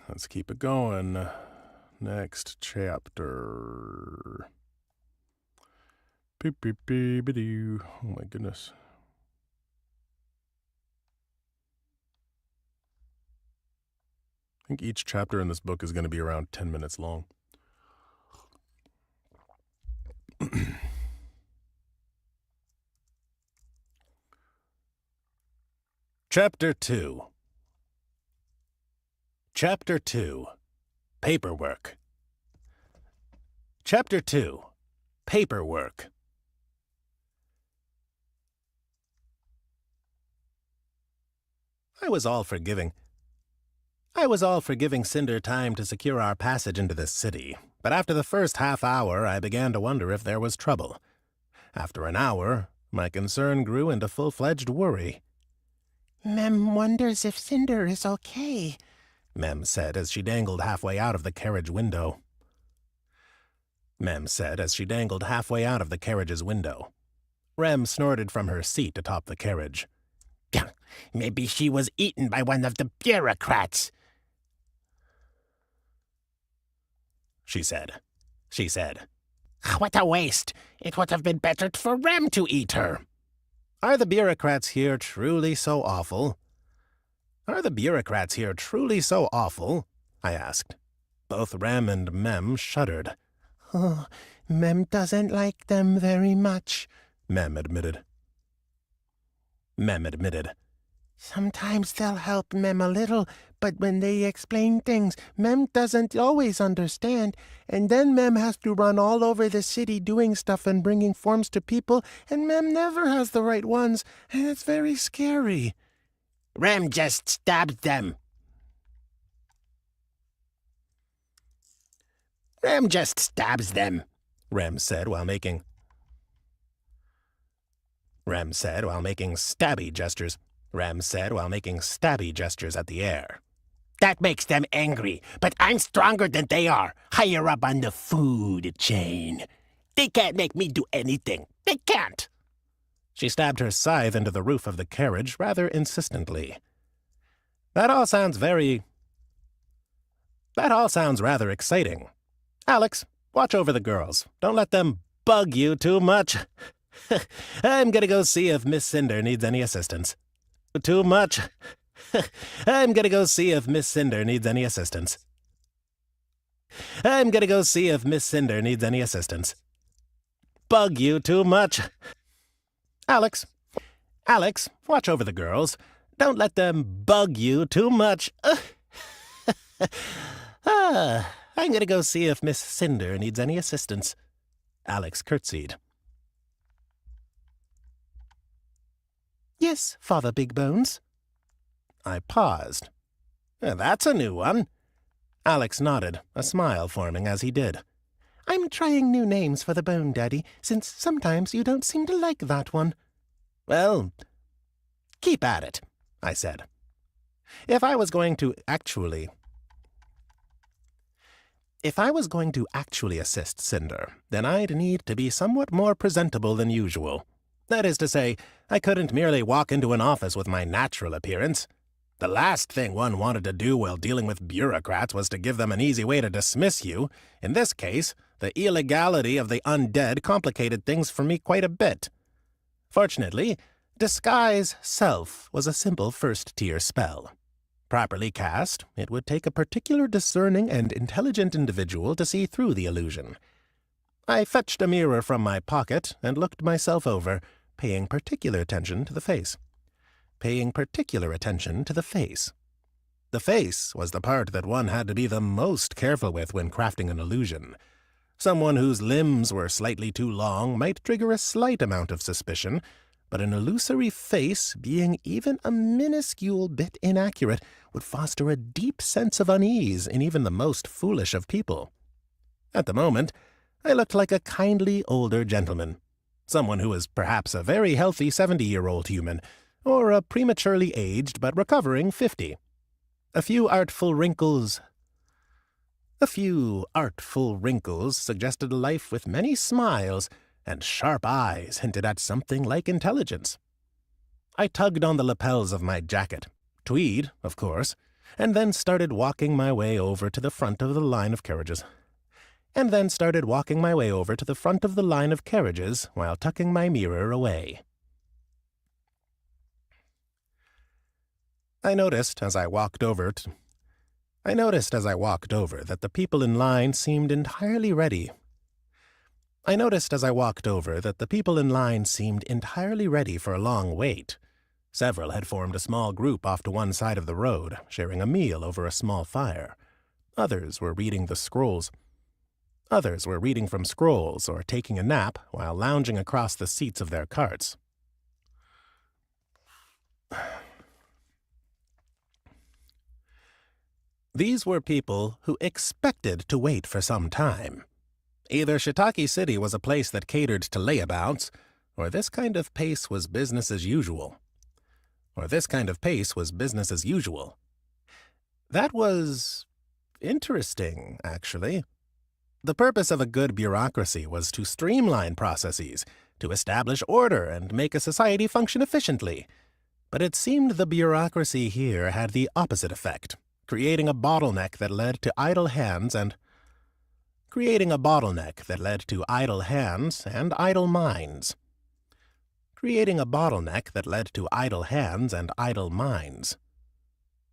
Speaker 1: let's keep it going. Next chapter. Beep, beep, beep, beep. Oh my goodness. I think each chapter in this book is going to be around 10 minutes long.
Speaker 2: Chapter 2. Chapter 2. Paperwork. Chapter 2. Paperwork. I was all for giving Cinder time to secure our passage into the city, but after the first half hour I began to wonder if there was trouble. After an hour, my concern grew into full-fledged worry.
Speaker 3: Mem wonders if Cinder is okay,
Speaker 2: Mem said as she dangled halfway out of the carriage window. Rem snorted from her seat atop the carriage.
Speaker 3: Maybe she was eaten by one of the bureaucrats,
Speaker 2: she said.
Speaker 3: What a waste! It would have been better for Rem to eat her.
Speaker 2: Are the bureaucrats here truly so awful? I asked. Both Rem and Mem shuddered.
Speaker 3: Oh, Mem doesn't like them very much,
Speaker 2: Mem admitted.
Speaker 3: Sometimes they'll help Mem a little, but when they explain things, Mem doesn't always understand, and then Mem has to run all over the city doing stuff and bringing forms to people, and Mem never has the right ones, and it's very scary. Rem just stabs them.
Speaker 2: Rem said while making stabby gestures at the air.
Speaker 3: That makes them angry, but I'm stronger than they are, higher up on the food chain. They can't make me do anything. They can't.
Speaker 2: She stabbed her scythe into the roof of the carriage rather insistently. That all sounds rather exciting. Alex, watch over the girls. Don't let them bug you too much. I'm gonna go see if Miss Cinder needs any assistance. Too much. I'm gonna go see if Miss Cinder needs any assistance. Bug you too much. Alex, watch over the girls. Don't let them bug you too much. I'm gonna go see if Miss Cinder needs any assistance. Alex curtsied. Yes, Father Big Bones. I paused. That's a new one. Alex nodded, a smile forming as he did. I'm trying new names for the Bone Daddy, since sometimes you don't seem to like that one. Well, keep at it, I said. If I was going to actually assist Cinder, then I'd need to be somewhat more presentable than usual. That is to say, I couldn't merely walk into an office with my natural appearance. The last thing one wanted to do while dealing with bureaucrats was to give them an easy way to dismiss you. In this case, the illegality of the undead complicated things for me quite a bit. Fortunately, Disguise Self was a simple first-tier spell. Properly cast, it would take a particular discerning and intelligent individual to see through the illusion. I fetched a mirror from my pocket and looked myself over, paying particular attention to the face. The face was the part that one had to be the most careful with when crafting an illusion. Someone whose limbs were slightly too long might trigger a slight amount of suspicion, but an illusory face, being even a minuscule bit inaccurate, would foster a deep sense of unease in even the most foolish of people. At the moment, I looked like a kindly older gentleman, someone who was perhaps a very healthy 70-year-old human, or a prematurely aged but recovering 50. A few artful wrinkles suggested a life with many smiles, and sharp eyes hinted at something like intelligence. I tugged on the lapels of my jacket. Tweed, of course. and then started walking my way over to the front of the line of carriages. And then started walking my way over to the front of the line of carriages while tucking my mirror away. I noticed as I walked over that the people in line seemed entirely ready. For a long wait. Several had formed a small group off to one side of the road, sharing a meal over a small fire. Others were reading from scrolls or taking a nap while lounging across the seats of their carts. These were people who expected to wait for some time. Either Shiitake City was a place that catered to layabouts, or this kind of pace was business as usual. That was interesting, actually. The purpose of a good bureaucracy was to streamline processes, to establish order and make a society function efficiently. But it seemed the bureaucracy here had the opposite effect, creating a bottleneck that led to idle hands and idle minds.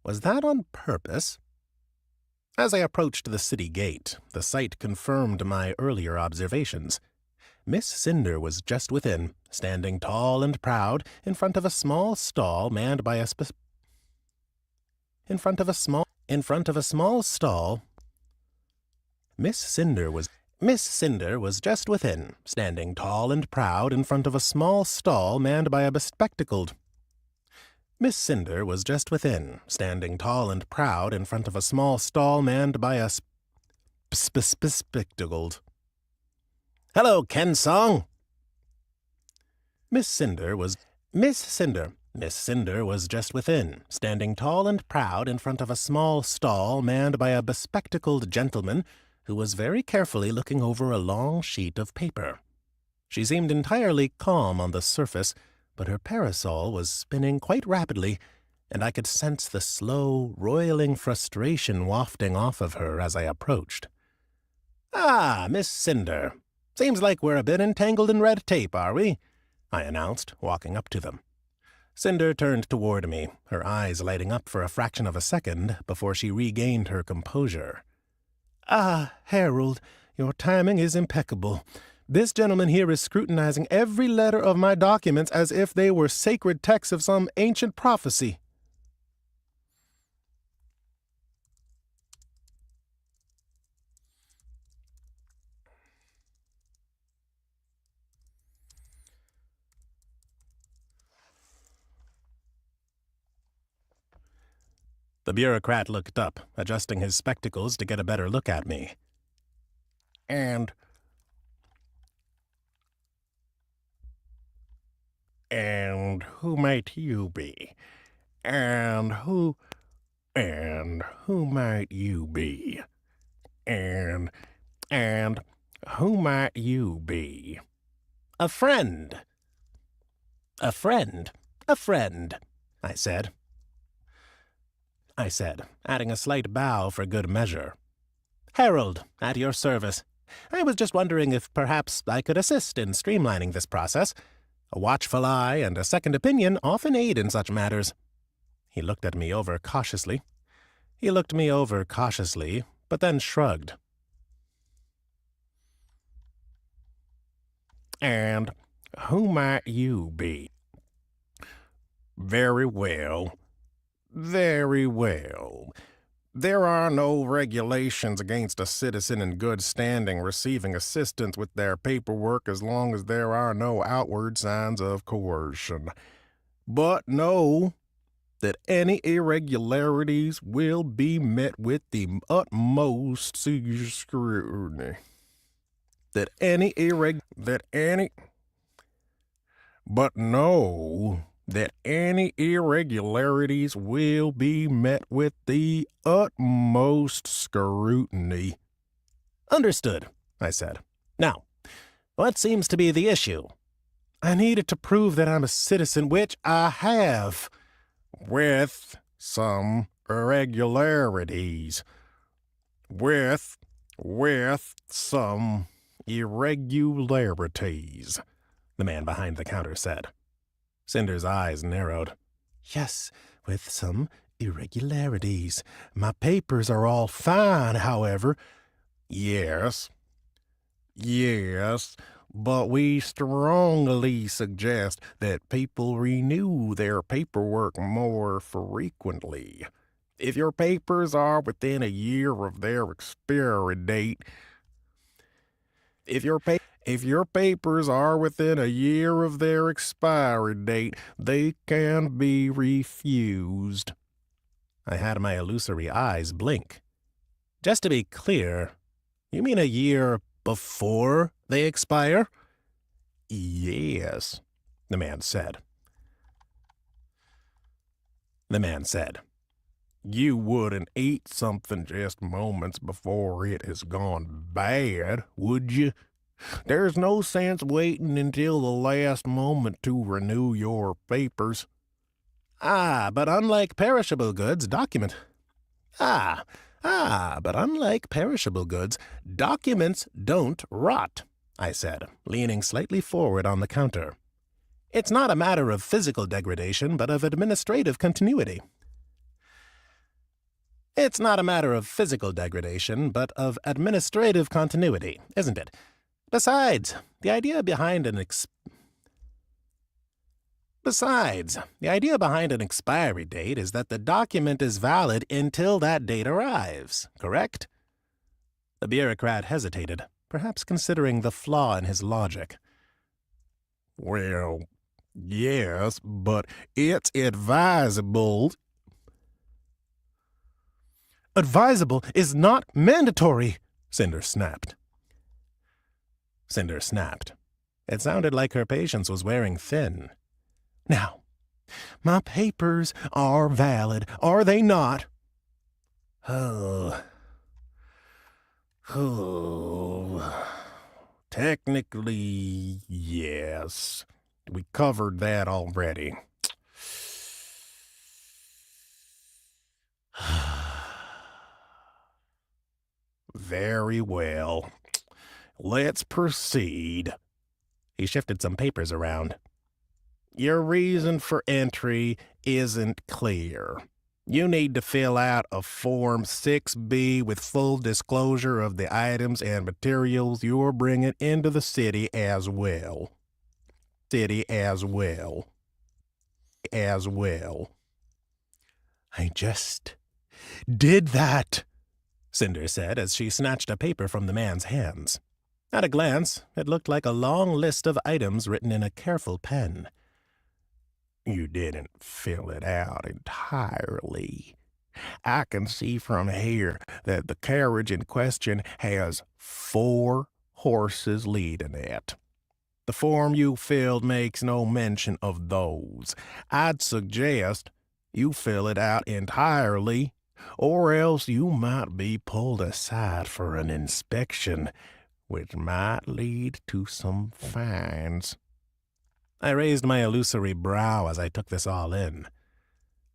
Speaker 2: Was that on purpose? As I approached the city gate, the sight confirmed my earlier observations. Miss Cinder was just within, standing tall and proud in front of a small stall manned by a Miss Cinder was just within, standing tall and proud in front of a small stall manned by a bespectacled. Miss Cinder was just within, standing tall and proud in front of a small stall manned by a bespectacled. "Hello, Kensong." Miss Cinder was just within, standing tall and proud in front of a small stall manned by a bespectacled gentleman who was very carefully looking over a long sheet of paper. She seemed entirely calm on the surface, but her parasol was spinning quite rapidly, and I could sense the slow, roiling frustration wafting off of her as I approached. "Ah, Miss Cinder. Seems like we're a bit entangled in red tape, are we?" I announced, walking up to them. Cinder turned toward me, her eyes lighting up for a fraction of a second before she regained her composure. "Ah, Harold, your timing is impeccable. This gentleman here is scrutinizing every letter of my documents as if they were sacred texts of some ancient prophecy." The bureaucrat looked up, adjusting his spectacles to get a better look at me. And who might you be? And who might you be? And who might you be? "A friend." "A friend, I said, adding a slight bow for good measure. "Harold, at your service. I was just wondering if perhaps I could assist in streamlining this process. A watchful eye and a second opinion often aid in such matters." He looked me over cautiously, but then shrugged. "And who might you be?" Very well. There are no regulations against a citizen in good standing receiving assistance with their paperwork as long as there are no outward signs of coercion. But know that any irregularities will be met with the utmost scrutiny. But know that any irregularities will be met with the utmost scrutiny. "Understood," I said. "Now, what seems to be the issue?" "I needed to prove that I'm a citizen, which I have, with some irregularities. With some irregularities, the man behind the counter said. Cinder's eyes narrowed. Yes, with some irregularities. My papers are all fine, however. Yes, but we strongly suggest that people renew their paperwork more frequently. If your papers are within a year of their expiry date, if your papers are within a year of their expiry date, they can be refused. I had my illusory eyes blink. Just to be clear, you mean a year before they expire? Yes, the man said. You wouldn't eat something just moments before it has gone bad, would you? There's no sense waiting until the last moment to renew your papers. But unlike perishable goods, documents don't rot, I said, leaning slightly forward on the counter. It's not a matter of physical degradation, but of administrative continuity. It's not a matter of physical degradation, but of administrative continuity, isn't it? Besides, the idea behind an expiry date is that the document is valid until that date arrives, correct? The bureaucrat hesitated, perhaps considering the flaw in his logic. Well, yes, but it's advisable. Advisable is not mandatory, Cinder snapped. It sounded like her patience was wearing thin. Now, my papers are valid, are they not? Technically, yes. We covered that already. Very well. Let's proceed. He shifted some papers around. Your reason for entry isn't clear. You need to fill out a Form 6B with full disclosure of the items and materials you're bringing into the city as well. I just did that, Cinder said as she snatched a paper from the man's hands. At a glance, it looked like a long list of items written in a careful pen. You didn't fill it out entirely. I can see from here that the carriage in question has 4 horses leading it. The form you filled makes no mention of those. I'd suggest you fill it out entirely, or else you might be pulled aside for an inspection, which might lead to some fines. I raised my illusory brow as I took this all in.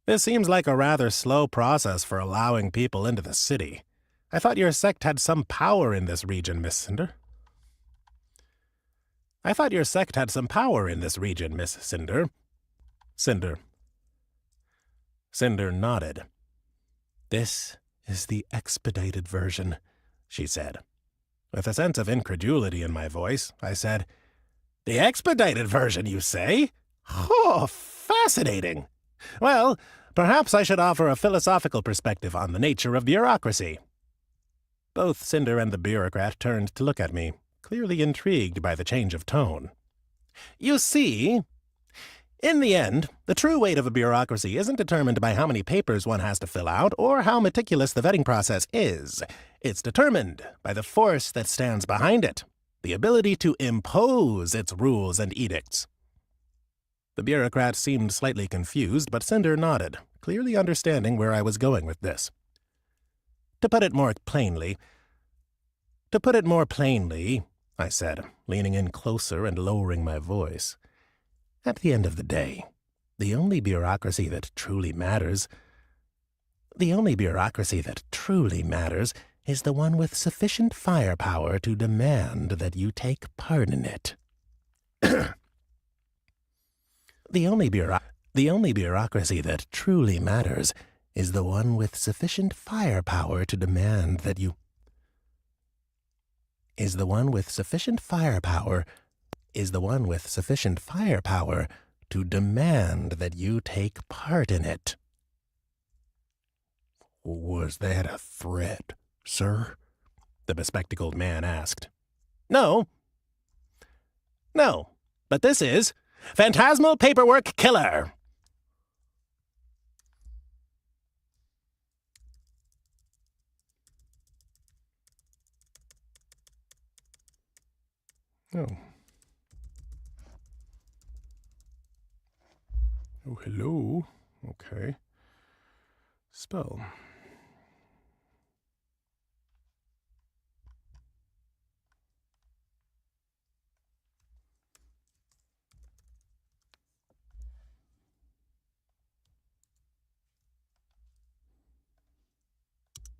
Speaker 2: This seems like a rather slow process for allowing people into the city. I thought your sect had some power in this region, Miss Cinder. Cinder nodded. This is the expedited version, she said. With a sense of incredulity in my voice, I said, The expedited version, you say? Oh, fascinating. Well, perhaps I should offer a philosophical perspective on the nature of bureaucracy. Both Cinder and the bureaucrat turned to look at me, clearly intrigued by the change of tone. You see, in the end, the true weight of a bureaucracy isn't determined by how many papers one has to fill out or how meticulous the vetting process is. It's determined by the force that stands behind it, the ability to impose its rules and edicts. The bureaucrat seemed slightly confused, but Cinder nodded, clearly understanding where I was going with this. To put it more plainly, I said, leaning in closer and lowering my voice, at the end of the day, the only bureaucracy that truly matters The only bureaucracy that truly matters is the one with sufficient firepower to demand that you take part in it. The only bureaucracy that truly matters is the one with sufficient firepower to demand that you... Is the one with sufficient firepower to demand that you take part in it.
Speaker 1: Was that a threat, sir?
Speaker 2: The bespectacled man asked. No, but this is Phantasmal Paperwork Killer.
Speaker 1: Oh. Oh, hello. Okay. Spell.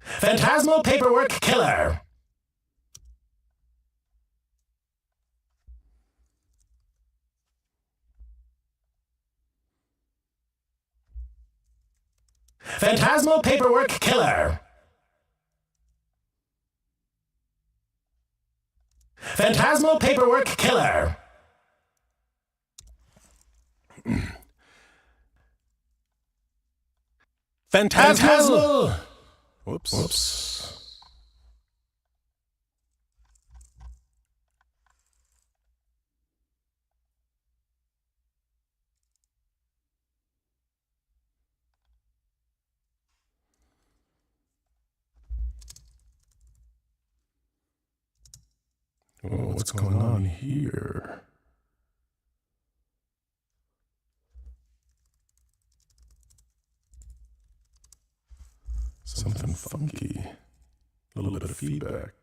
Speaker 2: Phantasmal Paperwork Killer. Phantasmal Paperwork Killer. Phantasmal Paperwork Killer. Phantasmal.
Speaker 1: Whoops. Oh, what's going on here? Something funky. A little bit of feedback.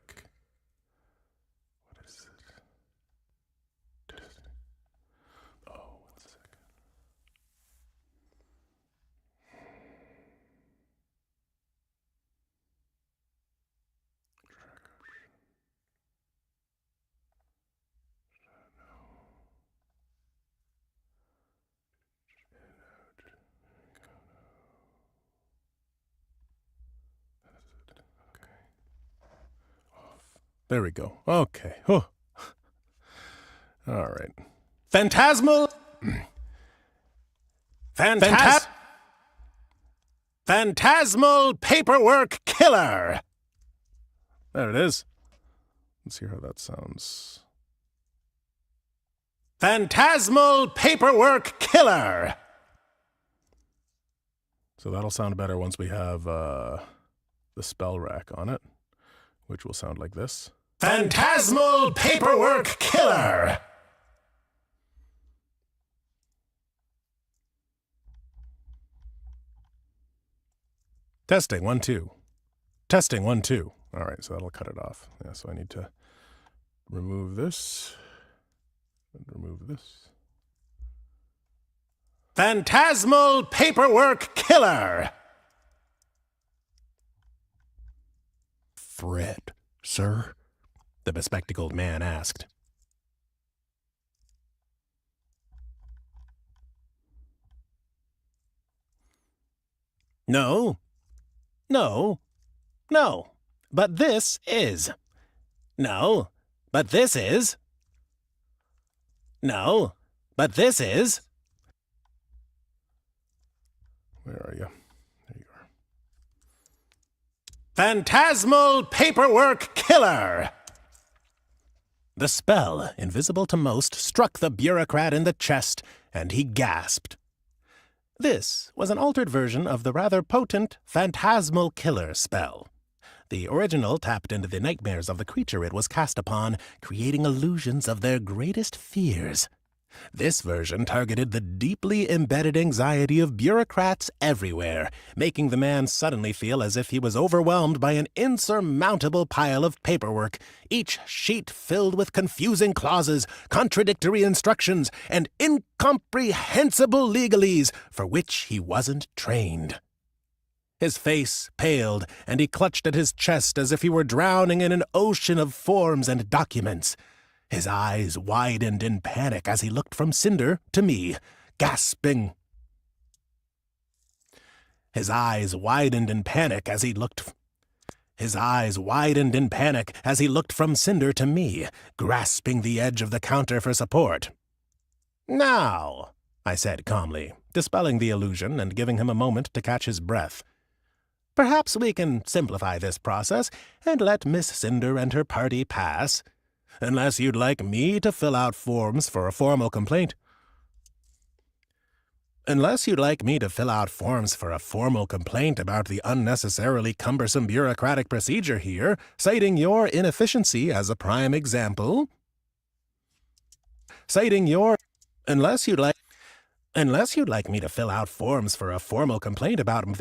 Speaker 1: What is it? Oh, 1 second. There we go. Okay. All right.
Speaker 2: Phantasmal. Phantasmal Paperwork Killer.
Speaker 1: There it is. Let's hear how that sounds.
Speaker 2: Phantasmal Paperwork Killer.
Speaker 1: So that'll sound better once we have the spell rack on it, which will sound like this.
Speaker 2: Phantasmal Paperwork Killer.
Speaker 1: Testing, 1, 2. Testing, 1, 2. All right, so that'll cut it off. Yeah, so I need to remove this and remove this.
Speaker 2: Phantasmal Paperwork Killer.
Speaker 1: Threat, sir?
Speaker 2: The bespectacled man asked. No, but this is. No, but this is. No, but this is.
Speaker 1: Where are you? There you are.
Speaker 2: Phantasmal Paperwork Killer. The spell, invisible to most, struck the bureaucrat in the chest, and he gasped. This was an altered version of the rather potent Phantasmal Killer spell. The original tapped into the nightmares of the creature it was cast upon, creating illusions of their greatest fears. This version targeted the deeply embedded anxiety of bureaucrats everywhere, making the man suddenly feel as if he was overwhelmed by an insurmountable pile of paperwork, each sheet filled with confusing clauses, contradictory instructions, and incomprehensible legalese for which he wasn't trained. His face paled, and he clutched at his chest as if he were drowning in an ocean of forms and documents. His eyes widened in panic as he looked from Cinder to me, gasping. His eyes widened in panic as he looked from Cinder to me, grasping the edge of the counter for support. "Now," I said calmly, dispelling the illusion and giving him a moment to catch his breath. "Perhaps we can simplify this process and let Miss Cinder and her party pass. Unless you'd like me to fill out forms for a formal complaint. About the unnecessarily cumbersome bureaucratic procedure here, citing your inefficiency as a prime example. Unless you'd like me to fill out forms for a formal complaint about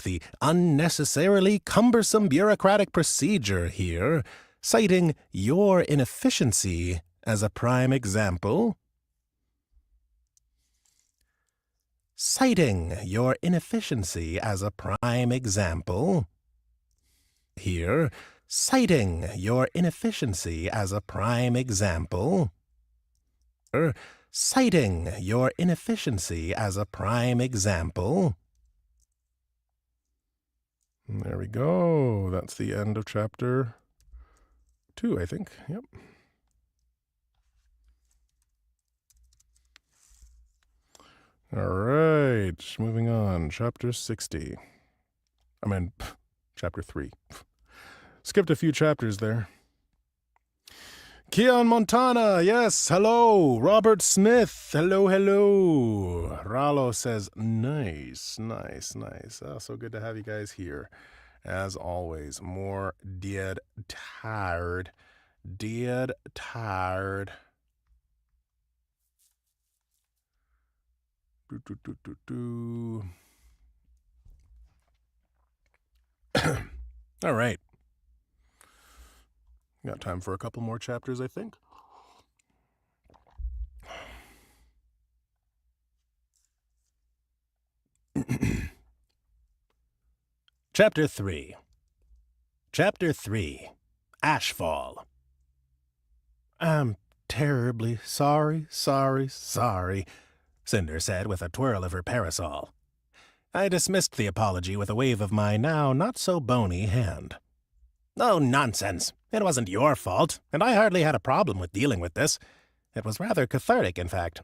Speaker 2: the unnecessarily cumbersome bureaucratic procedure here, citing your inefficiency as a prime example. Citing your inefficiency as a prime example. Here, citing your inefficiency as a prime example. Citing your inefficiency as a prime example.
Speaker 1: There we go. That's the end of chapter 2, I think. Yep. All right, moving on. Chapter 60. Chapter 3. Skipped a few chapters there. Keon Montana, yes, hello. Robert Smith, hello, hello. Rallo says, nice. Oh, so good to have you guys here. As always, more dead tired. All right. Got time for a couple more chapters, I think.
Speaker 2: Chapter 3. Ashfall. "I'm terribly sorry, Cinder said with a twirl of her parasol. I dismissed the apology with a wave of my now not-so-bony hand. "Oh, nonsense. It wasn't your fault, and I hardly had a problem with dealing with this. It was rather cathartic, in fact.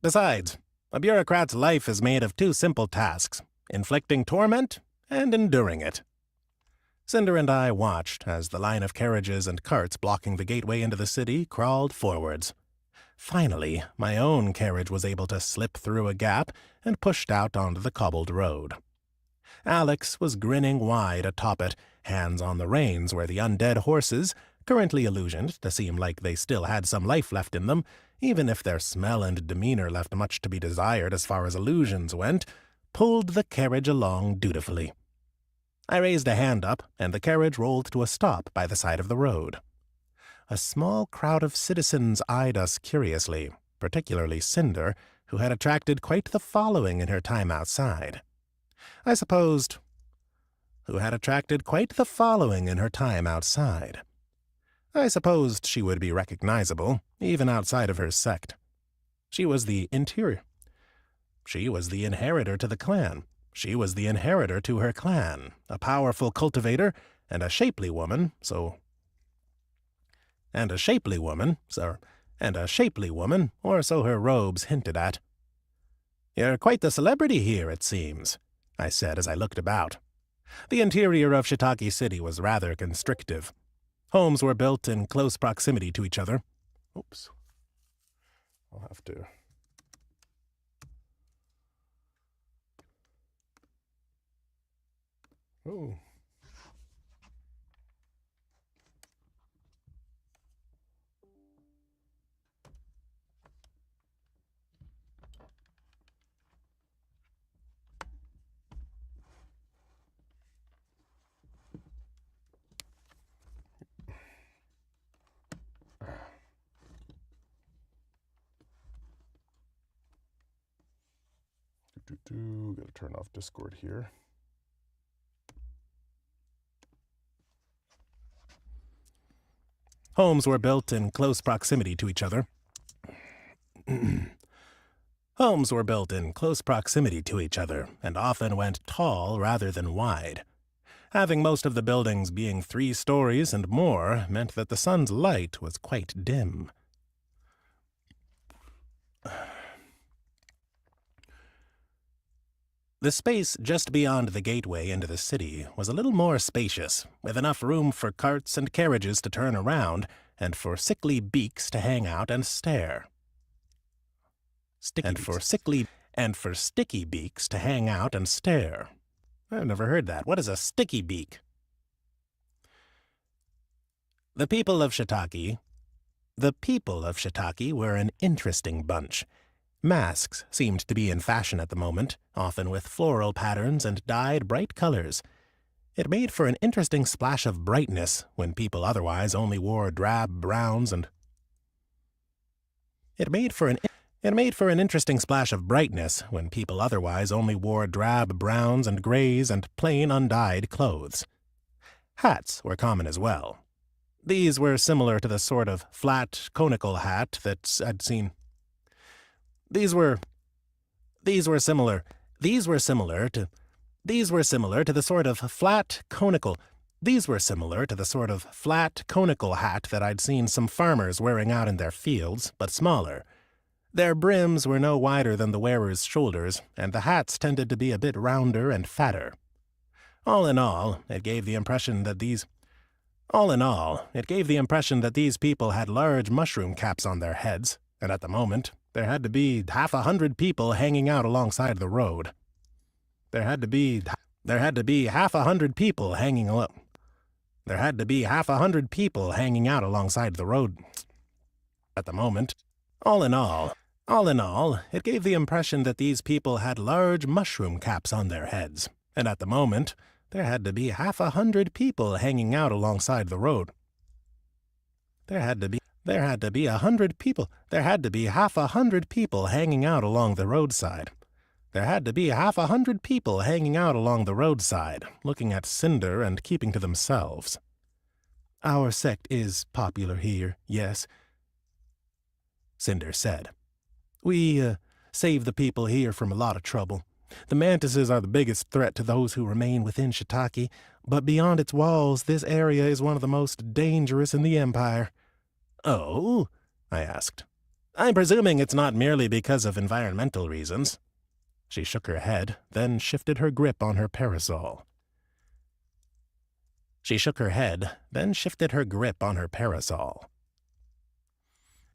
Speaker 2: Besides, a bureaucrat's life is made of two simple tasks, inflicting torment and enduring it." Cinder and I watched as the line of carriages and carts blocking the gateway into the city crawled forwards. Finally, my own carriage was able to slip through a gap and pushed out onto the cobbled road. Alex was grinning wide atop it, hands on the reins where the undead horses, currently illusioned to seem like they still had some life left in them, even if their smell and demeanor left much to be desired as far as illusions went, pulled the carriage along dutifully. I raised a hand up, and the carriage rolled to a stop by the side of the road. A small crowd of citizens eyed us curiously, particularly Cinder, who had attracted quite the following in her time outside. I supposed she would be recognizable, even outside of her sect. She was the inheritor to the clan. She was the inheritor to her clan, a powerful cultivator, and a shapely woman, or so her robes hinted at. "You're quite the celebrity here, it seems," I said as I looked about. The interior of Shiitake City was rather constrictive. Homes were built in close proximity to each other. Oops. I'll have to... Oh.
Speaker 1: Gotta turn off Discord here.
Speaker 2: Homes were built in close proximity to each other. Homes were built in close proximity to each other and often went tall rather than wide. Having most of the buildings being 3 stories and more meant that the sun's light was quite dim. The space just beyond the gateway into the city was a little more spacious, with enough room for carts and carriages to turn around and for sickly beaks to hang out and stare. For sticky beaks to hang out and stare. I've never heard that. What is a sticky beak? The people of Chitchatting were an interesting bunch. Masks seemed to be in fashion at the moment, often with floral patterns and dyed bright colors. It made for an interesting splash of brightness when people otherwise only wore drab browns and... It made for an interesting splash of brightness when people otherwise only wore drab browns and grays and plain undyed clothes. Hats were common as well. These were similar to the sort of flat, conical hat that I'd seen. These were similar to the sort of flat, conical hat that I'd seen some farmers wearing out in their fields, but smaller. Their brims were no wider than the wearer's shoulders, and the hats tended to be a bit rounder and fatter. All in all, it gave the impression that these people had large mushroom caps on their heads, and at the moment, there had to be 100 people hanging out alongside the road. There had to be 100 people hanging out alongside the road. At the moment, all in all, it gave the impression that these people had large mushroom caps on their heads, and at the moment, there had to be 100 people hanging out alongside the road. There had to be 100 people hanging out along the roadside. There had to be 100 people hanging out along the roadside, looking at Cinder and keeping to themselves. Our sect is popular here, yes, Cinder said. We save the people here from a lot of trouble. The mantises are the biggest threat to those who remain within Chitchatting, but beyond its walls, this area is one of the most dangerous in the Empire. Oh? I asked. I'm presuming it's not merely because of environmental reasons. She shook her head, then shifted her grip on her parasol.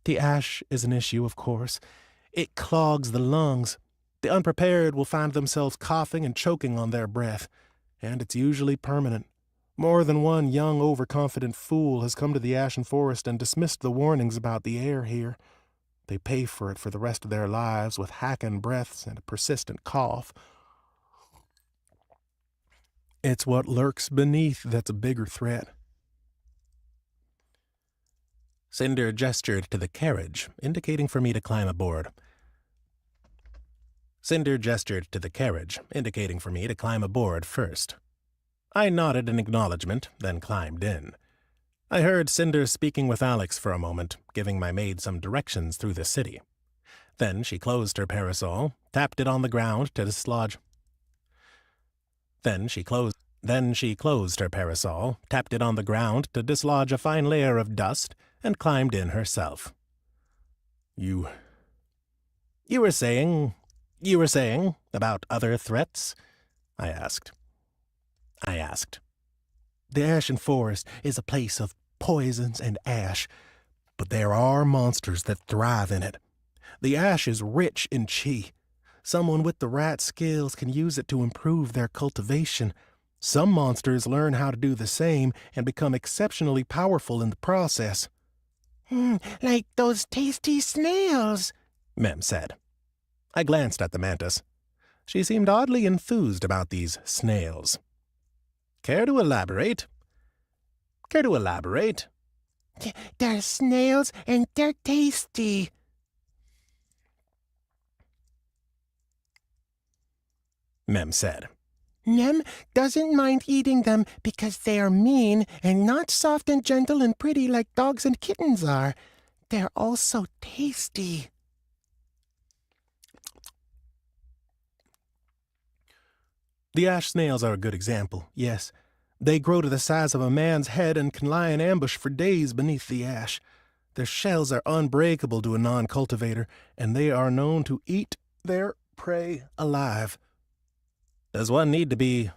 Speaker 2: The ash is an issue, of course. It clogs the lungs. The unprepared will find themselves coughing and choking on their breath, and it's usually permanent. More than one young, overconfident fool has come to the Ashen Forest and dismissed the warnings about the air here. They pay for it for the rest of their lives with hacking breaths and a persistent cough. It's what lurks beneath that's a bigger threat. Cinder gestured to the carriage, indicating for me to climb aboard. First. I nodded in acknowledgement, then climbed in. I heard Cinder speaking with Alex for a moment, giving my maid some directions through the city. Then she closed her parasol, tapped it on the ground to dislodge. A fine layer of dust, and climbed in herself. You were saying about other threats? I asked. The Ashen Forest is a place of poisons and ash, but there are monsters that thrive in it. The ash is rich in chi. Someone with the right skills can use it to improve their cultivation. Some monsters learn how to do the same and become exceptionally powerful in the process.
Speaker 3: Like those tasty snails,
Speaker 2: Mem said. I glanced at the mantis. She seemed oddly enthused about these snails. Care to elaborate?
Speaker 3: They're snails and they're tasty.
Speaker 2: Mem said.
Speaker 3: Nem doesn't mind eating them because they are mean and not soft and gentle and pretty like dogs and kittens are. They're also tasty.
Speaker 2: The ash snails are a good example, yes. They grow to the size of a man's head and can lie in ambush for days beneath the ash. Their shells are unbreakable to a non-cultivator, and they are known to eat their prey alive. Does one need to be...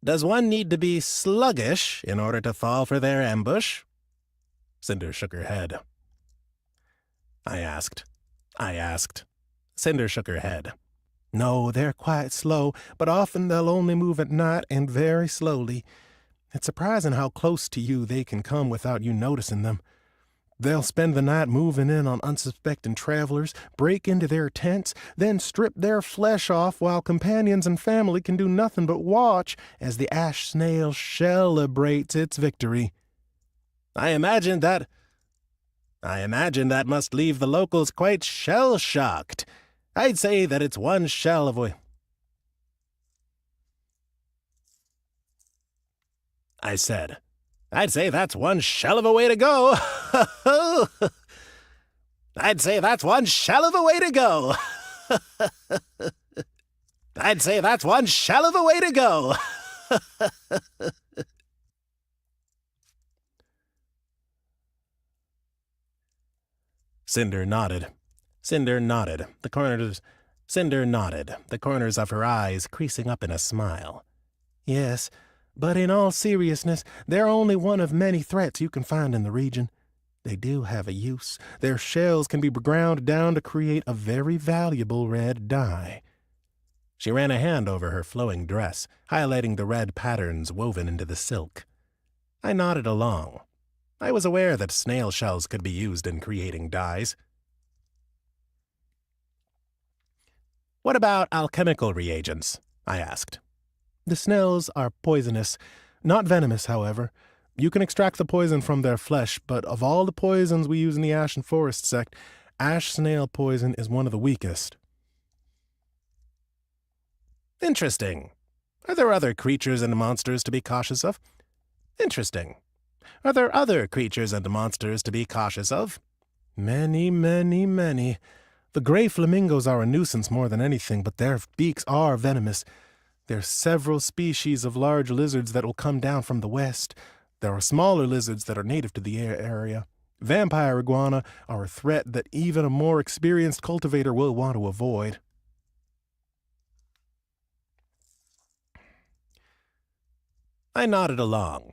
Speaker 2: Does one need to be sluggish in order to fall for their ambush? Cinder shook her head. I asked. Cinder shook her head. No, they're quite slow, but often they'll only move at night and very slowly. It's surprising how close to you they can come without you noticing them. They'll spend the night moving in on unsuspecting travelers, break into their tents, then strip their flesh off while companions and family can do nothing but watch as the ash snail celebrates its victory. I imagine that must leave the locals quite shell-shocked. I'd say that it's one shell of a... I said, I'd say that's one shell of a way to go. I'd say that's one shell of a way to go. I'd say that's one shell of a way to go. Cinder nodded. The corners of her eyes creasing up in a smile. Yes, but in all seriousness, they're only one of many threats you can find in the region. They do have a use. Their shells can be ground down to create a very valuable red dye. She ran a hand over her flowing dress, highlighting the red patterns woven into the silk. I nodded along. I was aware that snail shells could be used in creating dyes. What about alchemical reagents? I asked. The snails are poisonous, not venomous, however. You can extract the poison from their flesh, but of all the poisons we use in the Ashen Forest sect, ash snail poison is one of the weakest. Interesting. Are there other creatures and monsters to be cautious of? Interesting. Are there other creatures and monsters to be cautious of? Many, many, many. The gray flamingos are a nuisance more than anything, but their beaks are venomous. There are several species of large lizards that will come down from the west. There are smaller lizards that are native to the area. Vampire iguana are a threat that even a more experienced cultivator will want to avoid. I nodded along.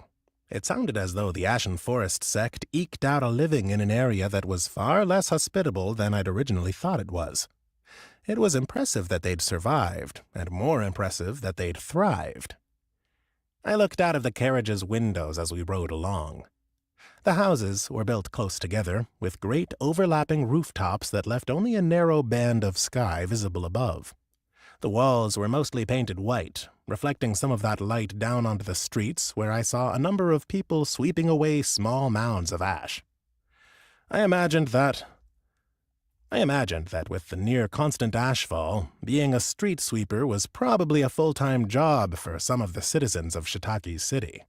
Speaker 2: It sounded as though the Ashen Forest sect eked out a living in an area that was far less hospitable than I'd originally thought it was. It was impressive that they'd survived, and more impressive that they'd thrived. I looked out of the carriage's windows as we rode along. The houses were built close together, with great overlapping rooftops that left only a narrow band of sky visible above. The walls were mostly painted white, reflecting some of that light down onto the streets where I saw a number of people sweeping away small mounds of ash. I imagined that with the near-constant ashfall, being a street sweeper was probably a full-time job for some of the citizens of Chitchatting City.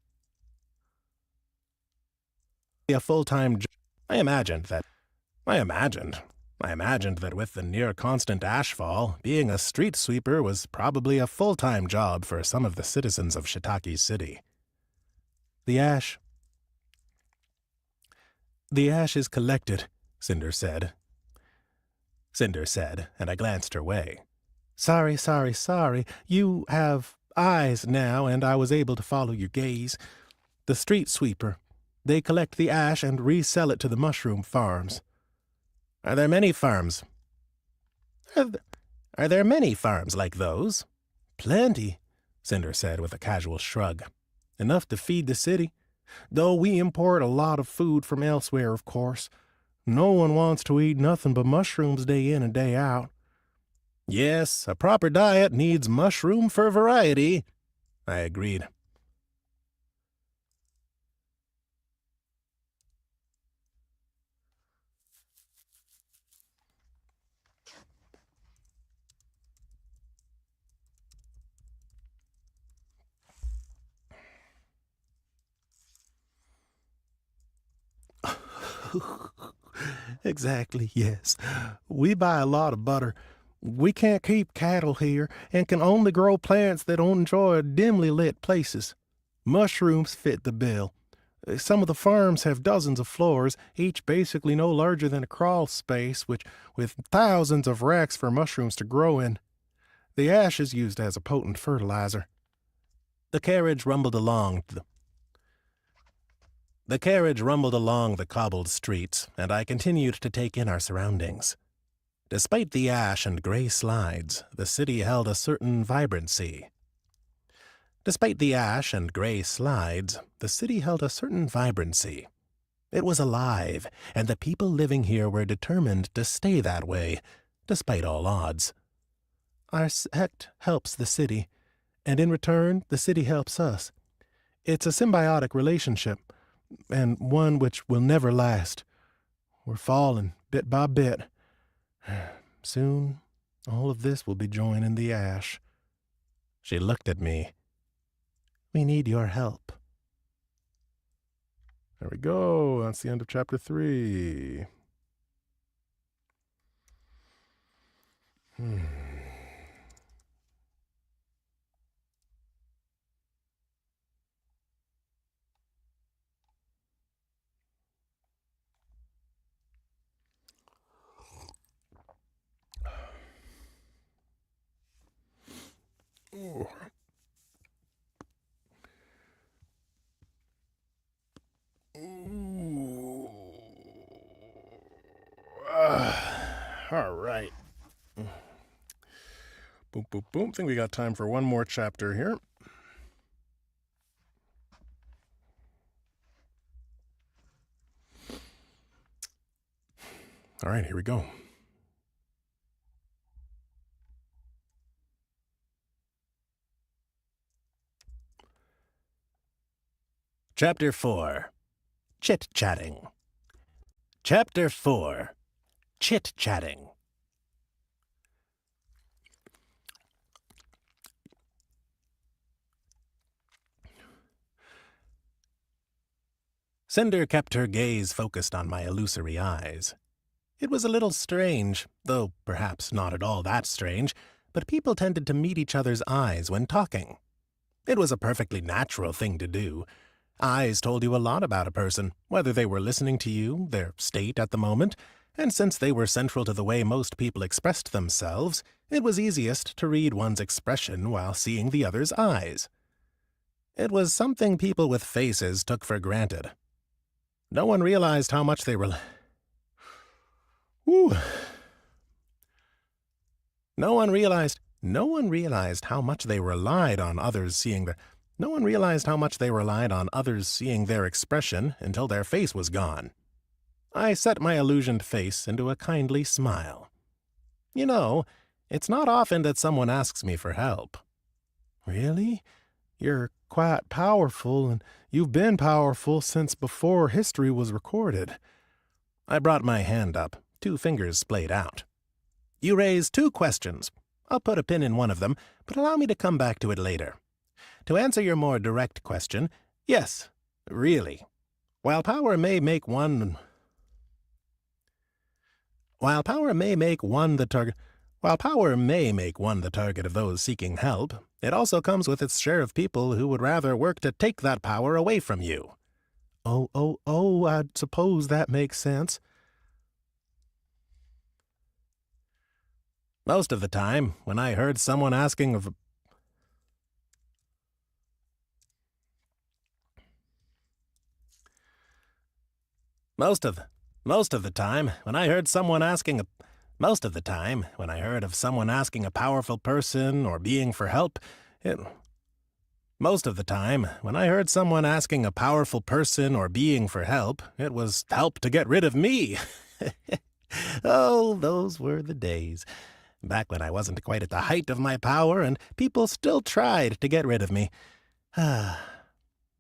Speaker 2: I imagined that with the near-constant ashfall, being a street sweeper was probably a full-time job for some of the citizens of Chitchatting City. The ash is collected, Cinder said, and I glanced her way. Sorry. You have eyes now, and I was able to follow your gaze. The street sweeper. They collect the ash and resell it to the mushroom farms. Are there many farms? Are there many farms like those? Plenty, Cinder said with a casual shrug. Enough to feed the city. Though we import a lot of food from elsewhere, of course. No one wants to eat nothing but mushrooms day in and day out. Yes, a proper diet needs mushroom for variety, I agreed.
Speaker 3: Exactly, yes. We buy a lot of butter. We can't keep cattle here and can only grow plants that enjoy dimly lit places. Mushrooms fit the bill. Some of the farms have dozens of floors, each basically no larger than a crawl space, which with thousands of racks for mushrooms to grow in. The ash is used as a potent fertilizer.
Speaker 2: The carriage rumbled along the cobbled streets, and I continued to take in our surroundings. Despite the ash and gray slides, the city held a certain vibrancy. It was alive, and the people living here were determined to stay that way, despite all odds. Our sect helps the city, and in return, the city helps us. It's a symbiotic relationship, and one which will never last. We're falling, bit by bit. Soon, all of this will be joining the ash. She looked at me.
Speaker 3: We need your help.
Speaker 1: There we go. That's the end of chapter 3. All right. Boom, boom, boom. Think we got time for one more chapter here. All right, here we go.
Speaker 2: Chapter 4. Chitchatting. Chapter 4. Chitchatting. Cinder kept her gaze focused on my illusory eyes. It was a little strange, though perhaps not at all that strange, but people tended to meet each other's eyes when talking. It was a perfectly natural thing to do. Eyes told you a lot about a person, whether they were listening to you, their state at the moment, and since they were central to the way most people expressed themselves, it was easiest to read one's expression while seeing the other's eyes. It was something people with faces took for granted. No one realized how much they were... No one realized how much they relied on others seeing their expression until their face was gone. I set my illusioned face into a kindly smile. You know, it's not often that someone asks me for help.
Speaker 3: Really? You're quite powerful, and you've been powerful since before history was recorded.
Speaker 2: I brought my hand up, 2 fingers splayed out. You raise 2 questions. I'll put a pin in one of them, but allow me to come back to it later. To answer your more direct question, yes, really. While power may make one the target of those seeking help, it also comes with its share of people who would rather work to take that power away from you.
Speaker 3: Oh, I suppose that makes sense.
Speaker 2: Most of the time, when I heard someone asking of... Most of the time, when I heard of someone asking a powerful person or being for help, it was help to get rid of me. Oh, those were the days. Back when I wasn't quite at the height of my power and people still tried to get rid of me.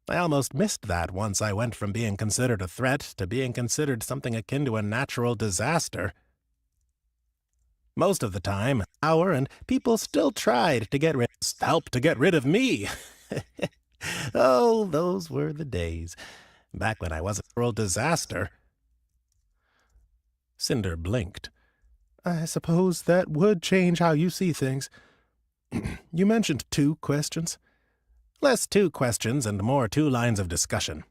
Speaker 2: I almost missed that once I went from being considered a threat to being considered something akin to a natural disaster. Most of the time, power and people still tried to help to get rid of me. Oh, those were the days. Back when I was a natural disaster. Cinder blinked.
Speaker 3: I suppose that would change how you see things. You mentioned 2 questions.
Speaker 2: Less 2 questions and more 2 lines of discussion.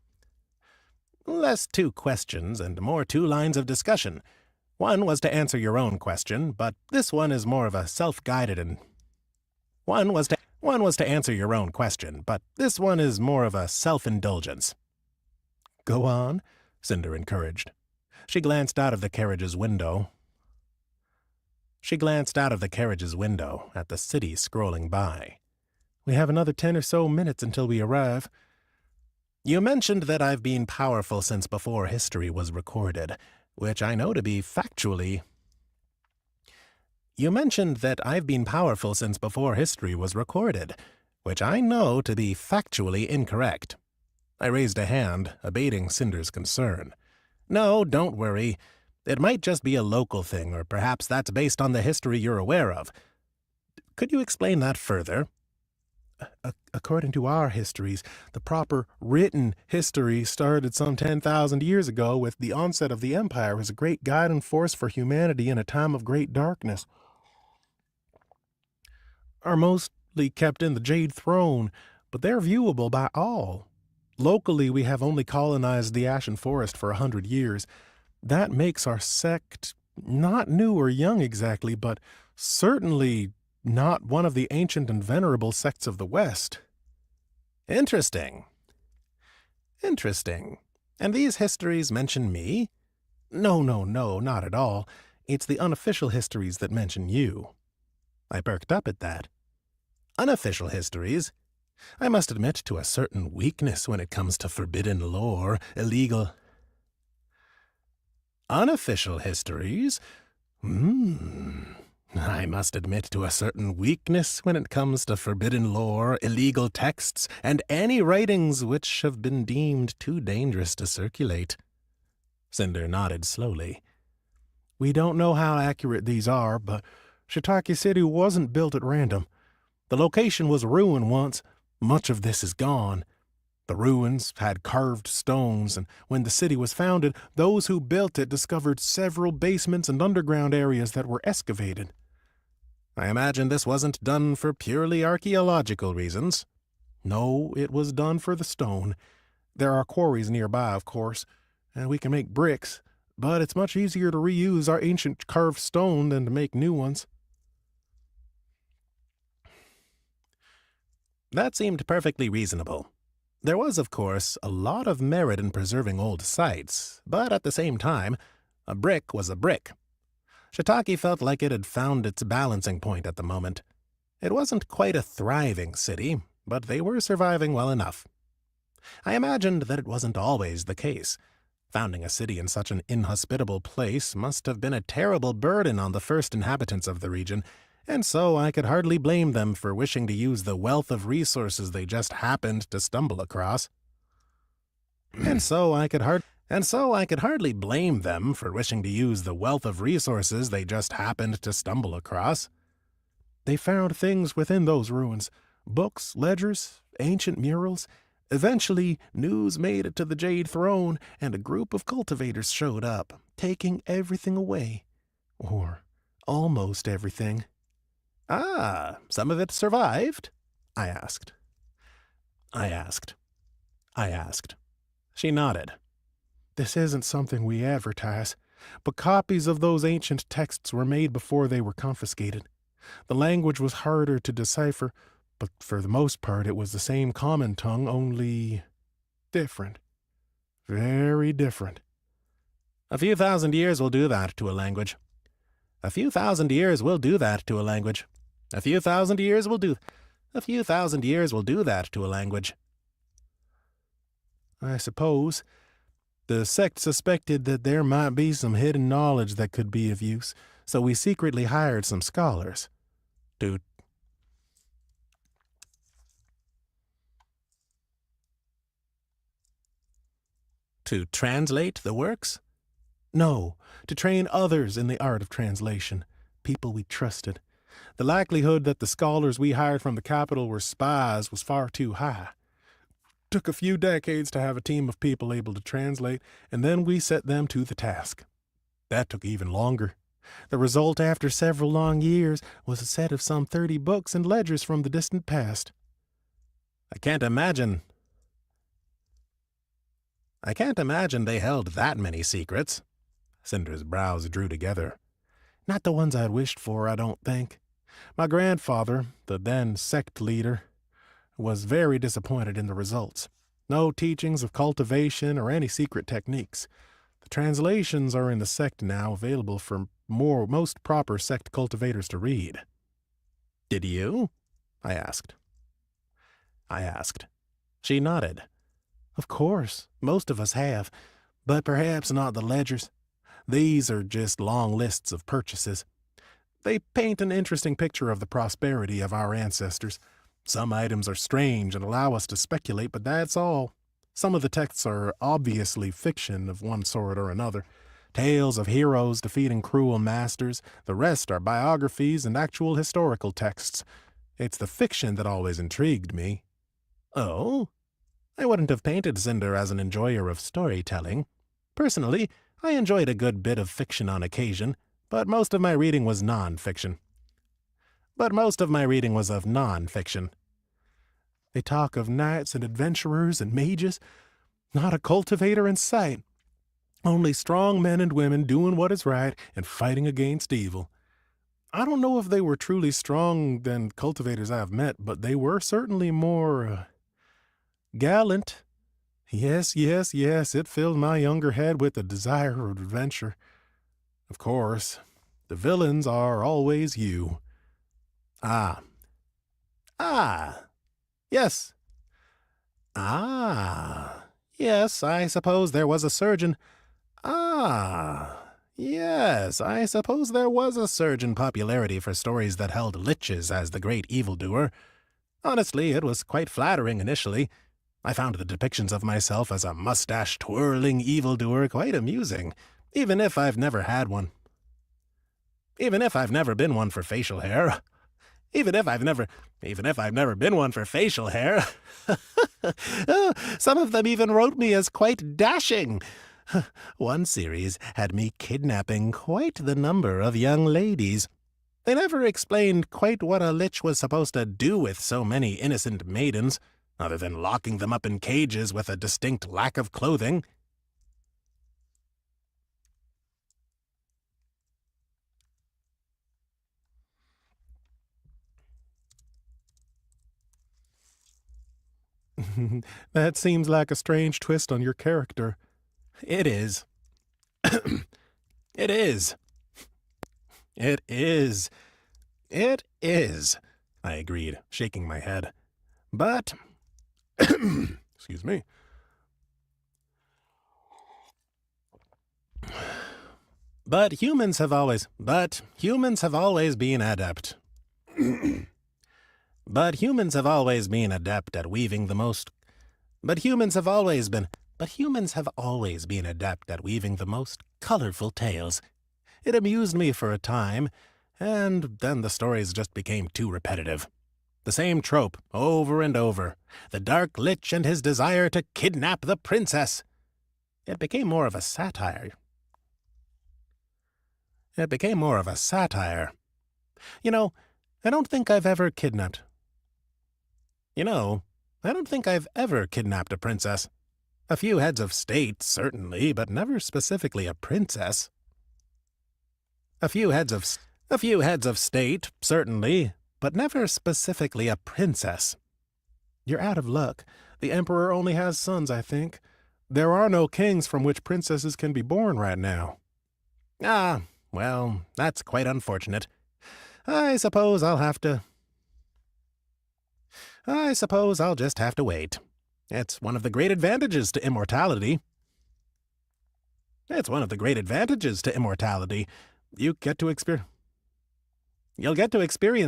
Speaker 2: Less 2 questions and more 2 lines of discussion. One was to answer your own question, but this one is more of a self-guided and... One was to answer your own question, but this one is more of a self-indulgence.
Speaker 3: Go on,
Speaker 2: Cinder encouraged. She glanced out of the carriage's window. At the city scrolling by.
Speaker 3: We have another 10 or so minutes until we arrive.
Speaker 2: You mentioned that I've been powerful since before history was recorded, which I know to be factually... You mentioned that I've been powerful since before history was recorded, which I know to be factually incorrect. I raised a hand, abating Cinder's concern. No, don't worry. It might just be a local thing, or perhaps that's based on the history you're aware of. Could you explain that further?
Speaker 3: According to our histories, the proper written history started some 10,000 years ago with the onset of the Empire as a great guiding force for humanity in a time of great darkness. Are mostly kept in the Jade Throne, but they're viewable by all. Locally, we have only colonized the Ashen Forest for 100 years. That makes our sect not new or young exactly, but certainly not one of the ancient and venerable sects of the West.
Speaker 2: Interesting. And these histories mention me?
Speaker 3: No, not at all. It's the unofficial histories that mention you.
Speaker 2: I perked up at that. Unofficial histories? I must admit to a certain weakness when it comes to forbidden lore, illegal... Unofficial histories? I must admit to a certain weakness when it comes to forbidden lore, illegal texts, and any writings which have been deemed too dangerous to circulate. Cinder nodded slowly.
Speaker 3: We don't know how accurate these are, but Chitchatting City wasn't built at random. The location was a ruin once. Much of this is gone. The ruins had carved stones, and when the city was founded, those who built it discovered several basements and underground areas that were excavated.
Speaker 2: I imagine this wasn't done for purely archaeological reasons.
Speaker 3: No, it was done for the stone. There are quarries nearby, of course, and we can make bricks, but it's much easier to reuse our ancient carved stone than to make new ones.
Speaker 2: That seemed perfectly reasonable. There was, of course, a lot of merit in preserving old sites, but at the same time, a brick was a brick. Chitchatting felt like it had found its balancing point at the moment. It wasn't quite a thriving city, but they were surviving well enough. I imagined that it wasn't always the case. Founding a city in such an inhospitable place must have been a terrible burden on the first inhabitants of the region, and so I could hardly blame them for wishing to use the wealth of resources they just happened to stumble across. And so I could hardly blame them for wishing to use the wealth of resources they just happened to stumble across.
Speaker 3: They found things within those ruins, books, ledgers, ancient murals. Eventually, news made it to the Jade Throne, and a group of cultivators showed up, taking everything away. Or almost everything.
Speaker 2: Ah, some of it survived? I asked. She nodded.
Speaker 3: This isn't something we advertise, but copies of those ancient texts were made before they were confiscated. The language was harder to decipher, but for the most part it was the same common tongue, only different. Very different.
Speaker 2: A few thousand years will do that to a language. A few thousand years will do that to a language. A few thousand years will do that to a language.
Speaker 3: I suppose. The sect suspected that there might be some hidden knowledge that could be of use, so we secretly hired some scholars.
Speaker 2: To translate the works?
Speaker 3: No, to train others in the art of translation, people we trusted. The likelihood that the scholars we hired from the capital were spies was far too high. Took a few decades to have a team of people able to translate, and then we set them to the task. That took even longer. The result, after several long years, was a set of some 30 books and ledgers from the distant past.
Speaker 2: I can't imagine they held that many secrets.
Speaker 3: Cinder's brows drew together. Not the ones I'd wished for, I don't think. My grandfather, the then sect leader, was very disappointed in the results. No teachings of cultivation or any secret techniques. The translations are in the sect now, available for most proper sect cultivators to read.
Speaker 2: Did you?
Speaker 3: I asked. She nodded. Of course, most of us have, but perhaps not the ledgers. These are just long lists of purchases. They paint an interesting picture of the prosperity of our ancestors. Some items are strange and allow us to speculate, but that's all. Some of the texts are obviously fiction of one sort or another. Tales of heroes defeating cruel masters. The rest are biographies and actual historical texts. It's the fiction that always intrigued me.
Speaker 2: Oh?
Speaker 3: I wouldn't have painted Cinder as an enjoyer of storytelling. Personally, I enjoyed a good bit of fiction on occasion, but most of my reading was non-fiction. They talk of knights and adventurers and mages. Not a cultivator in sight. Only strong men and women doing what is right and fighting against evil. I don't know if they were truly strong than cultivators I have met, but they were certainly more gallant. Yes, it filled my younger head with the desire of adventure. Of course, the villains are always you.
Speaker 2: Ah.
Speaker 3: Yes.
Speaker 2: Yes, I suppose there was a surgeon.
Speaker 3: Yes, I suppose there was a surge in popularity for stories that held liches as the great evildoer. Honestly, it was quite flattering initially. I found the depictions of myself as a mustache-twirling evildoer quite amusing, even if I've never had one. Even if I've never been one for facial hair. Oh, some of them even wrote me as quite dashing. One series had me kidnapping quite the number of young ladies. They never explained quite what a lich was supposed to do with so many innocent maidens, other than locking them up in cages with a distinct lack of clothing. That seems like a strange twist on your character.
Speaker 2: It is.
Speaker 3: It is. It is, I agreed, shaking my head. But, excuse me. But humans have always been adept. But humans have always been adept at weaving the most colorful tales. It amused me for a time, and then the stories just became too repetitive. The same trope, over and over. The dark lich and his desire to kidnap the princess. It became more of a satire. You know, I don't think I've ever kidnapped a princess. A few heads of state, certainly, but never specifically a princess. A few heads of state, certainly, but never specifically a princess. You're out of luck. The Emperor only has sons, I think. There are no kings from which princesses can be born right now.
Speaker 2: Ah, well, that's quite unfortunate.
Speaker 3: I suppose I'll just have to wait. It's one of the great advantages to immortality. You'll get to experience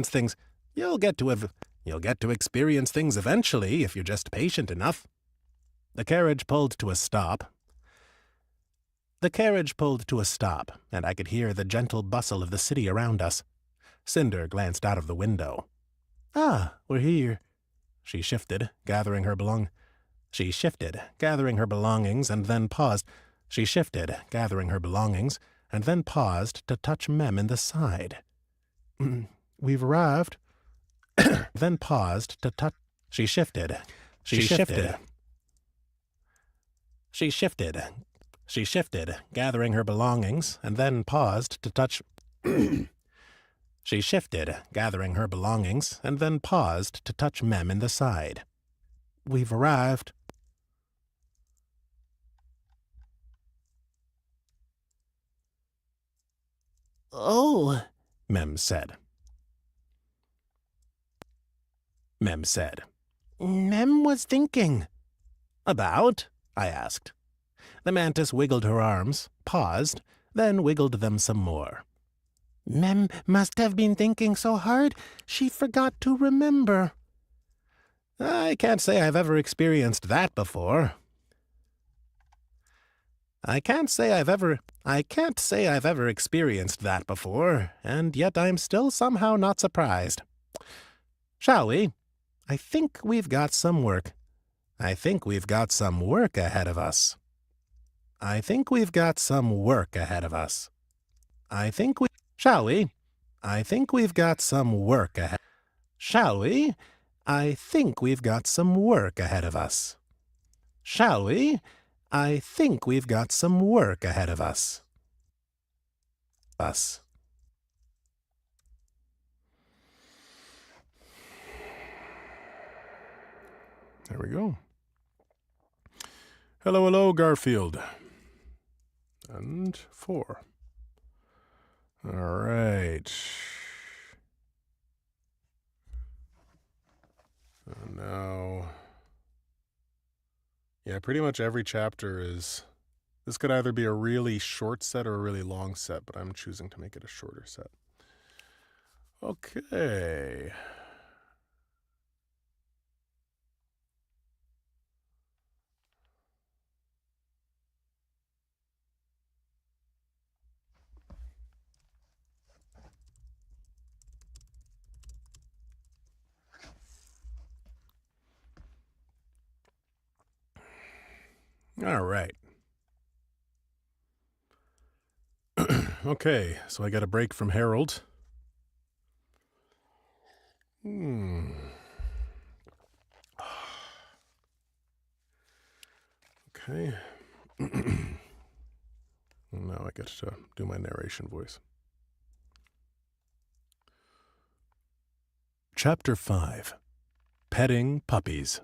Speaker 3: things. You'll get to experience things eventually if you're just patient enough. The carriage pulled to a stop, and I could hear the gentle bustle of the city around us. Cinder glanced out of the window. Ah, we're here. She shifted, gathering her belongings, and then paused.
Speaker 2: and then paused to touch Mem in the side.
Speaker 3: We've arrived.
Speaker 2: Then paused to touch. She shifted. She shifted. She shifted. She shifted, gathering her belongings, and then paused to touch. She shifted, gathering her belongings, and then paused to touch Mem in the side.
Speaker 3: We've arrived.
Speaker 2: Oh, Mem said. Mem said.
Speaker 3: Mem was thinking.
Speaker 2: About? I asked. The mantis wiggled her arms, paused, then wiggled them some more.
Speaker 3: Mem must have been thinking so hard she forgot to remember.
Speaker 2: I can't say I've ever experienced that before. I can't say I've ever experienced that before, and yet I'm still somehow not surprised. Shall we? I think we've got some work. I think we've got some work ahead of us. I think we've got some work ahead of us. Shall we? I think we've got some work ahead. Shall we? I think we've got some work ahead of us. Shall we? I think we've got some work ahead of us.
Speaker 1: There we go. Hello, hello, Garfield. And 4. All right. And now, yeah, pretty much every chapter is, this could either be a really short set or a really long set, but I'm choosing to make it a shorter set. Okay. All right. Okay, so I got a break from Harold. Okay. Now I get to do my narration voice. Chapter 5. Petting Puppies.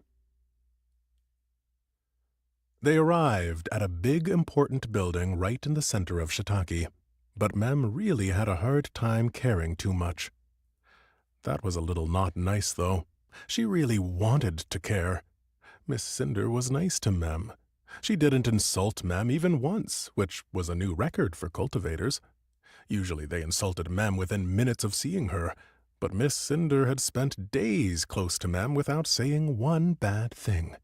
Speaker 1: They arrived at a big, important building right in the center of Shiitake, but Mem really had a hard time caring too much. That was a little not nice, though. She really wanted to care. Miss Cinder was nice to Mem. She didn't insult Mem even once, which was a new record for cultivators. Usually they insulted Mem within minutes of seeing her, but Miss Cinder had spent days close to Mem without saying one bad thing.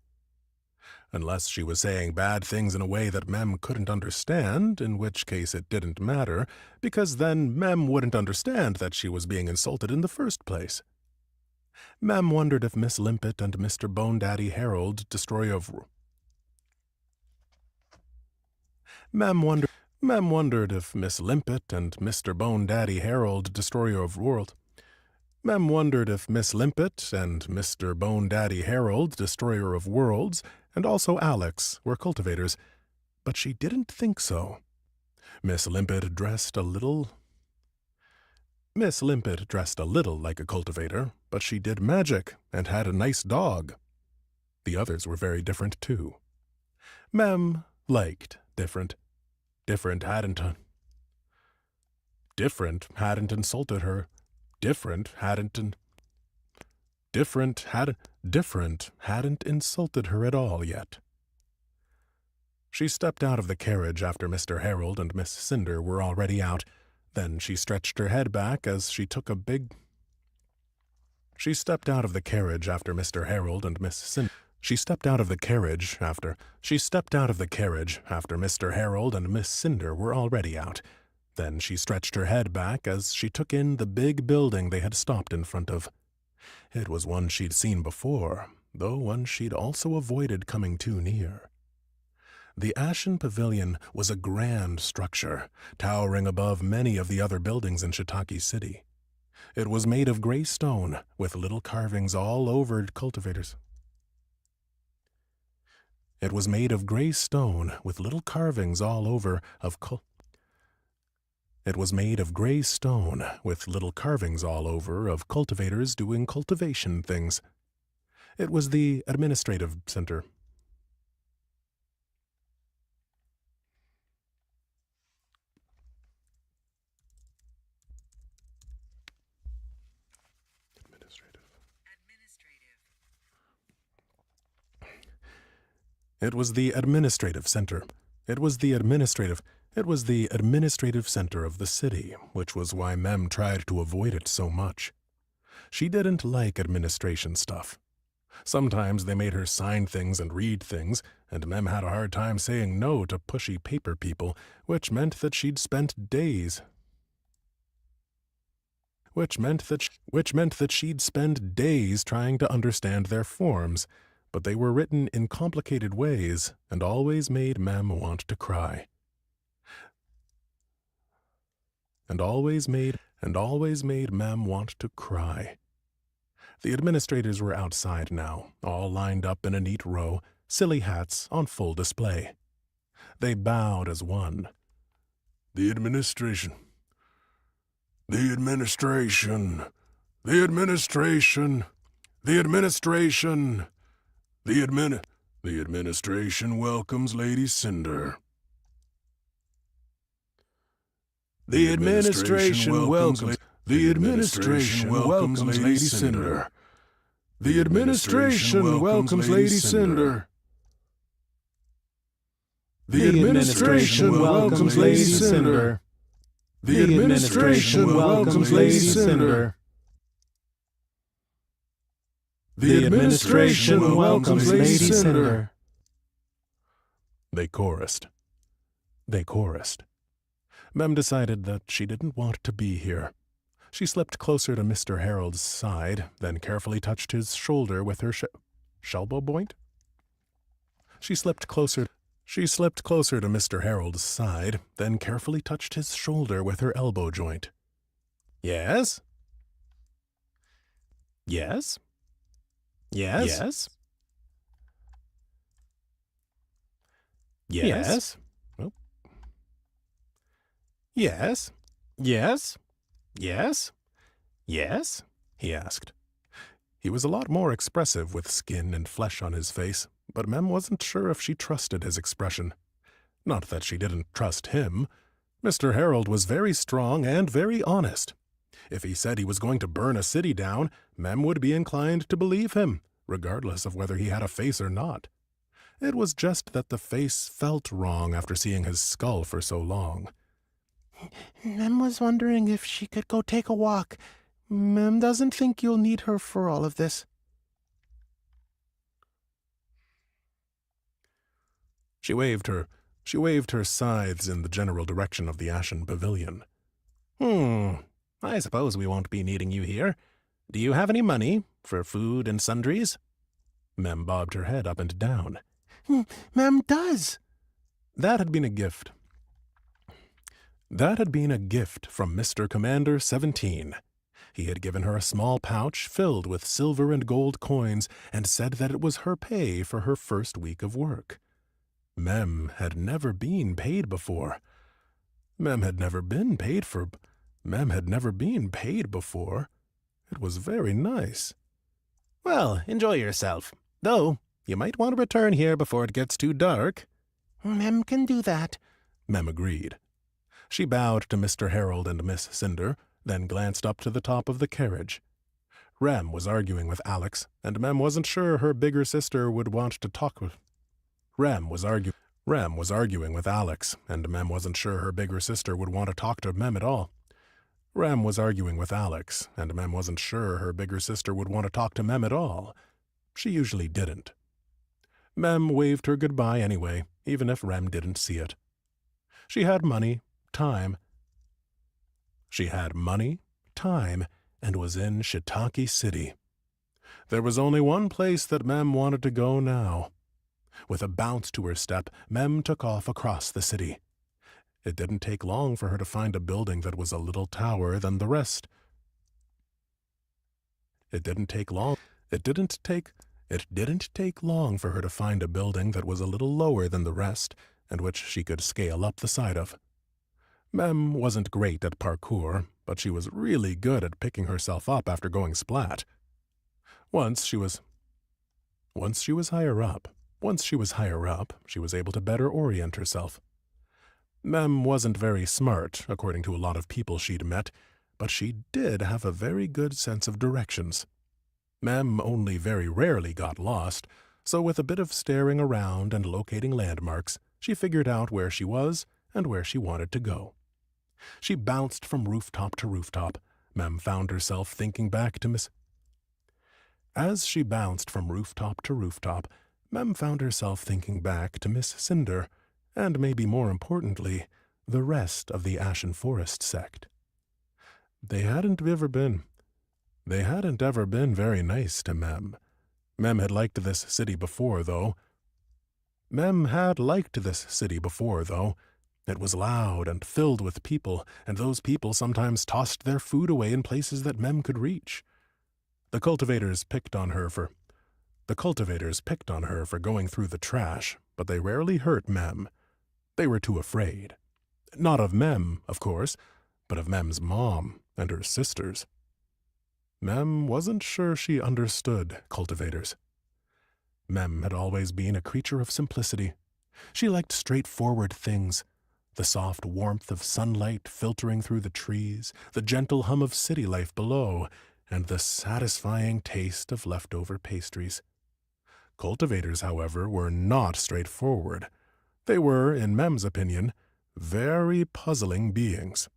Speaker 1: Unless she was saying bad things in a way that Mem couldn't understand, in which case it didn't matter, because then Mem wouldn't understand that she was being insulted in the first place. Mem wondered if Miss Limpet and Mr. Bone Daddy Harold, destroyer of... Mem wondered if Miss Limpet and Mr. Bone Daddy Harold, destroyer of world... Mem wondered if Miss Limpet and Mr. Bone Daddy Harold, destroyer of worlds, and also Alex were cultivators, but she didn't think so. Miss Limpet dressed a little like a cultivator, but she did magic and had a nice dog. The others were very different, too. Mem liked different. Different hadn't insulted her. Different hadn't insulted her at all yet. She stepped out of the carriage after Mr. Harold and Miss Cinder were already out. Then she stretched her head back as she took a big... She stepped out of the carriage after Mr. Harold and Miss Cinder... She stepped out of the carriage after Mr. Harold and Miss Cinder were already out. Then she stretched her head back as she took in the big building they had stopped in front of. It was one she'd seen before, though one she'd also avoided coming too near. The Ashen Pavilion was a grand structure, towering above many of the other buildings in Chitchatting City. It was made of gray stone, with little carvings all over cultivators. It was made of gray stone, with little carvings all over It was made of gray stone, with little carvings all over of cultivators doing cultivation things. It was the administrative center. It was the administrative center. It was the administrative center of the city, which was why Mem tried to avoid it so much. She didn't like administration stuff. Sometimes they made her sign things and read things, and Mem had a hard time saying no to pushy paper people, which meant that she'd spent days she'd spend days trying to understand their forms, but they were written in complicated ways and always made Mem want to cry. And always made Mem want to cry. The administrators were outside now, all lined up in a neat row, silly hats on full display. They bowed as one. The administration. The administration. The administration. The administration. The administration welcomes Lady Cinder. The administration welcomes Lady Cinder. The administration welcomes Lady Cinder. The administration welcomes Lady Cinder. The administration welcomes Lady Cinder. The administration welcomes Lady Cinder. They chorused. Mem decided that she didn't want to be here. She slipped closer to Mr. Harold's side, then carefully touched his shoulder with her shelbow point. She slipped closer to Mr. Harold's side, then carefully touched his shoulder with her elbow joint. Yes? Yes? Yes? Yes? Yes? Oh. Yes? Yes? Yes? Yes? He asked. He was a lot more expressive with skin and flesh on his face, but Mem wasn't sure if she trusted his expression. Not that she didn't trust him. Mr. Harold was very strong and very honest. If he said he was going to burn a city down, Mem would be inclined to believe him, regardless of whether he had a face or not. It was just that the face felt wrong after seeing his skull for so long.
Speaker 3: Mem was wondering if she could go take a walk. Mem doesn't think you'll need her for all of this.
Speaker 1: She waved her scythes in the general direction of the Ashen Pavilion. I suppose we won't be needing you here. Do you have any money for food and sundries? Mem bobbed her head up and down.
Speaker 3: Mem does.
Speaker 1: That had been a gift. From Mr. Commander 17. He had given her a small pouch filled with silver and gold coins and said that it was her pay for her first week of work. Mem had never been paid before. Mem had never been paid before. It was very nice. Well, enjoy yourself. Though, you might want to return here before it gets too dark.
Speaker 3: Mem can do that.
Speaker 1: Mem agreed. She bowed to Mr. Harold and Miss Cinder, then glanced up to the top of the carriage. Rem was arguing with Alex, and Mem wasn't sure her bigger sister would want to talk with. Rem was arguing with Alex, and Mem wasn't sure her bigger sister would want to talk to Mem at all. Rem was arguing with Alex, and Mem wasn't sure her bigger sister would want to talk to Mem at all. She usually didn't. Mem waved her goodbye anyway, even if Rem didn't see it. She had money, time, and was in Chitchatting City. There was only one place that Mem wanted to go now. With a bounce to her step, Mem took off across the city. It didn't take long for her to find a building that was a little taller than the rest. It didn't take long for her to find a building that was a little lower than the rest, and which she could scale up the side of. Mem wasn't great at parkour, but she was really good at picking herself up after going splat. Once she was higher up, she was able to better orient herself. Mem wasn't very smart, according to a lot of people she'd met, but she did have a very good sense of directions. Mem only very rarely got lost, so with a bit of staring around and locating landmarks, she figured out where she was and where she wanted to go. She bounced from rooftop to rooftop. Mem found herself thinking back to Miss... As she bounced from rooftop to rooftop, Mem found herself thinking back to Miss Cinder, and maybe more importantly, the rest of the Ashen Forest sect. They hadn't ever been very nice to Mem. Mem had liked this city before, though. It was loud and filled with people, and those people sometimes tossed their food away in places that Mem could reach. The cultivators picked on her for going through the trash, but they rarely hurt Mem. They were too afraid. Not of Mem, of course, but of Mem's mom and her sisters. Mem wasn't sure she understood cultivators. Mem had always been a creature of simplicity. She liked straightforward things. The soft warmth of sunlight filtering through the trees, the gentle hum of city life below, and the satisfying taste of leftover pastries. Cultivators, however, were not straightforward. They were, in Mem's opinion, very puzzling beings.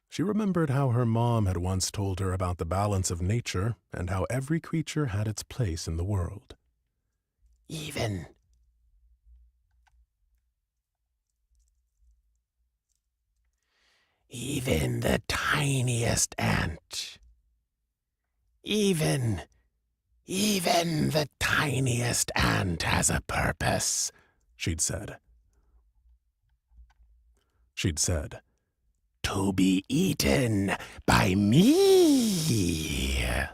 Speaker 1: She remembered how her mom had once told her about the balance of nature and how every creature had its place in the world.
Speaker 2: Even the tiniest ant. Even the tiniest ant has a purpose, she'd said. To be eaten by me. Yeah.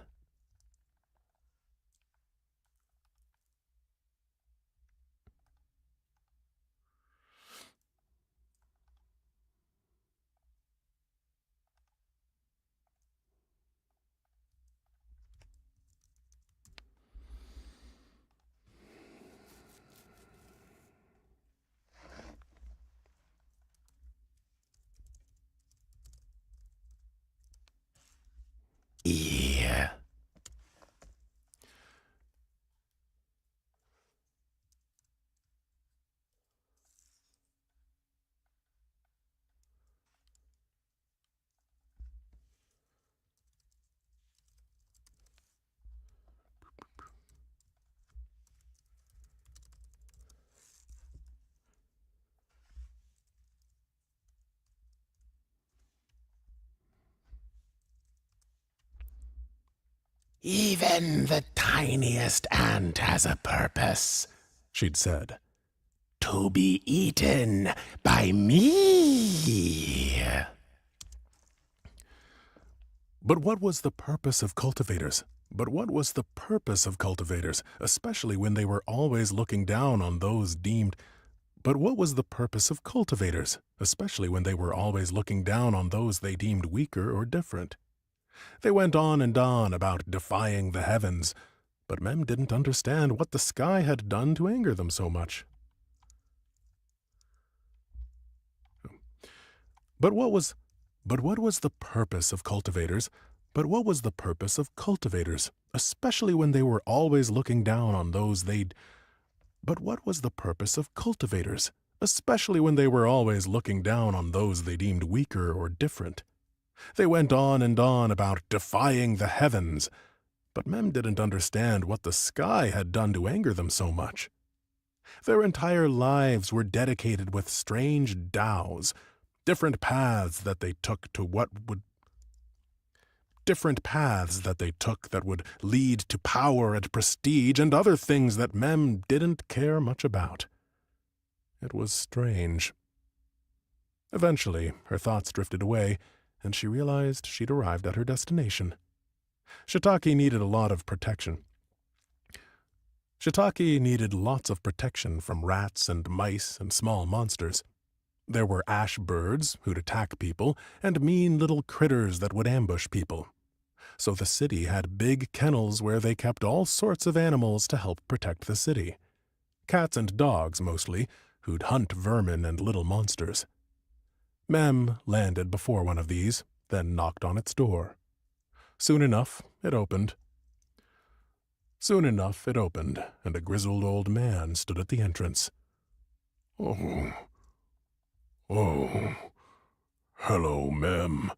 Speaker 2: Even the tiniest ant has a purpose, she'd said. To be eaten by me.
Speaker 1: But what was the purpose of cultivators? Especially when they were always looking down on those deemed... they deemed weaker or different? They went on and on about defying the heavens, but Mem didn't understand what the sky had done to anger them so much. But what was the purpose of cultivators? Especially when they were always looking down on those they deemed weaker or different? They went on and on about defying the heavens, but Mem didn't understand what the sky had done to anger them so much. Their entire lives were dedicated with strange dows, different paths that they took to what would different paths that they took that would lead to power and prestige and other things that Mem didn't care much about. It was strange. Eventually, her thoughts drifted away, and she realized she'd arrived at her destination. Shiitake needed a lot of protection. Shiitake needed lots of protection from rats and mice and small monsters. There were ash birds who'd attack people and mean little critters that would ambush people. So the city had big kennels where they kept all sorts of animals to help protect the city. Cats and dogs, mostly, who'd hunt vermin and little monsters. Mem landed before one of these, then knocked on its door. Soon enough, it opened. And a grizzled old man stood at the entrance. Oh, hello, Mem.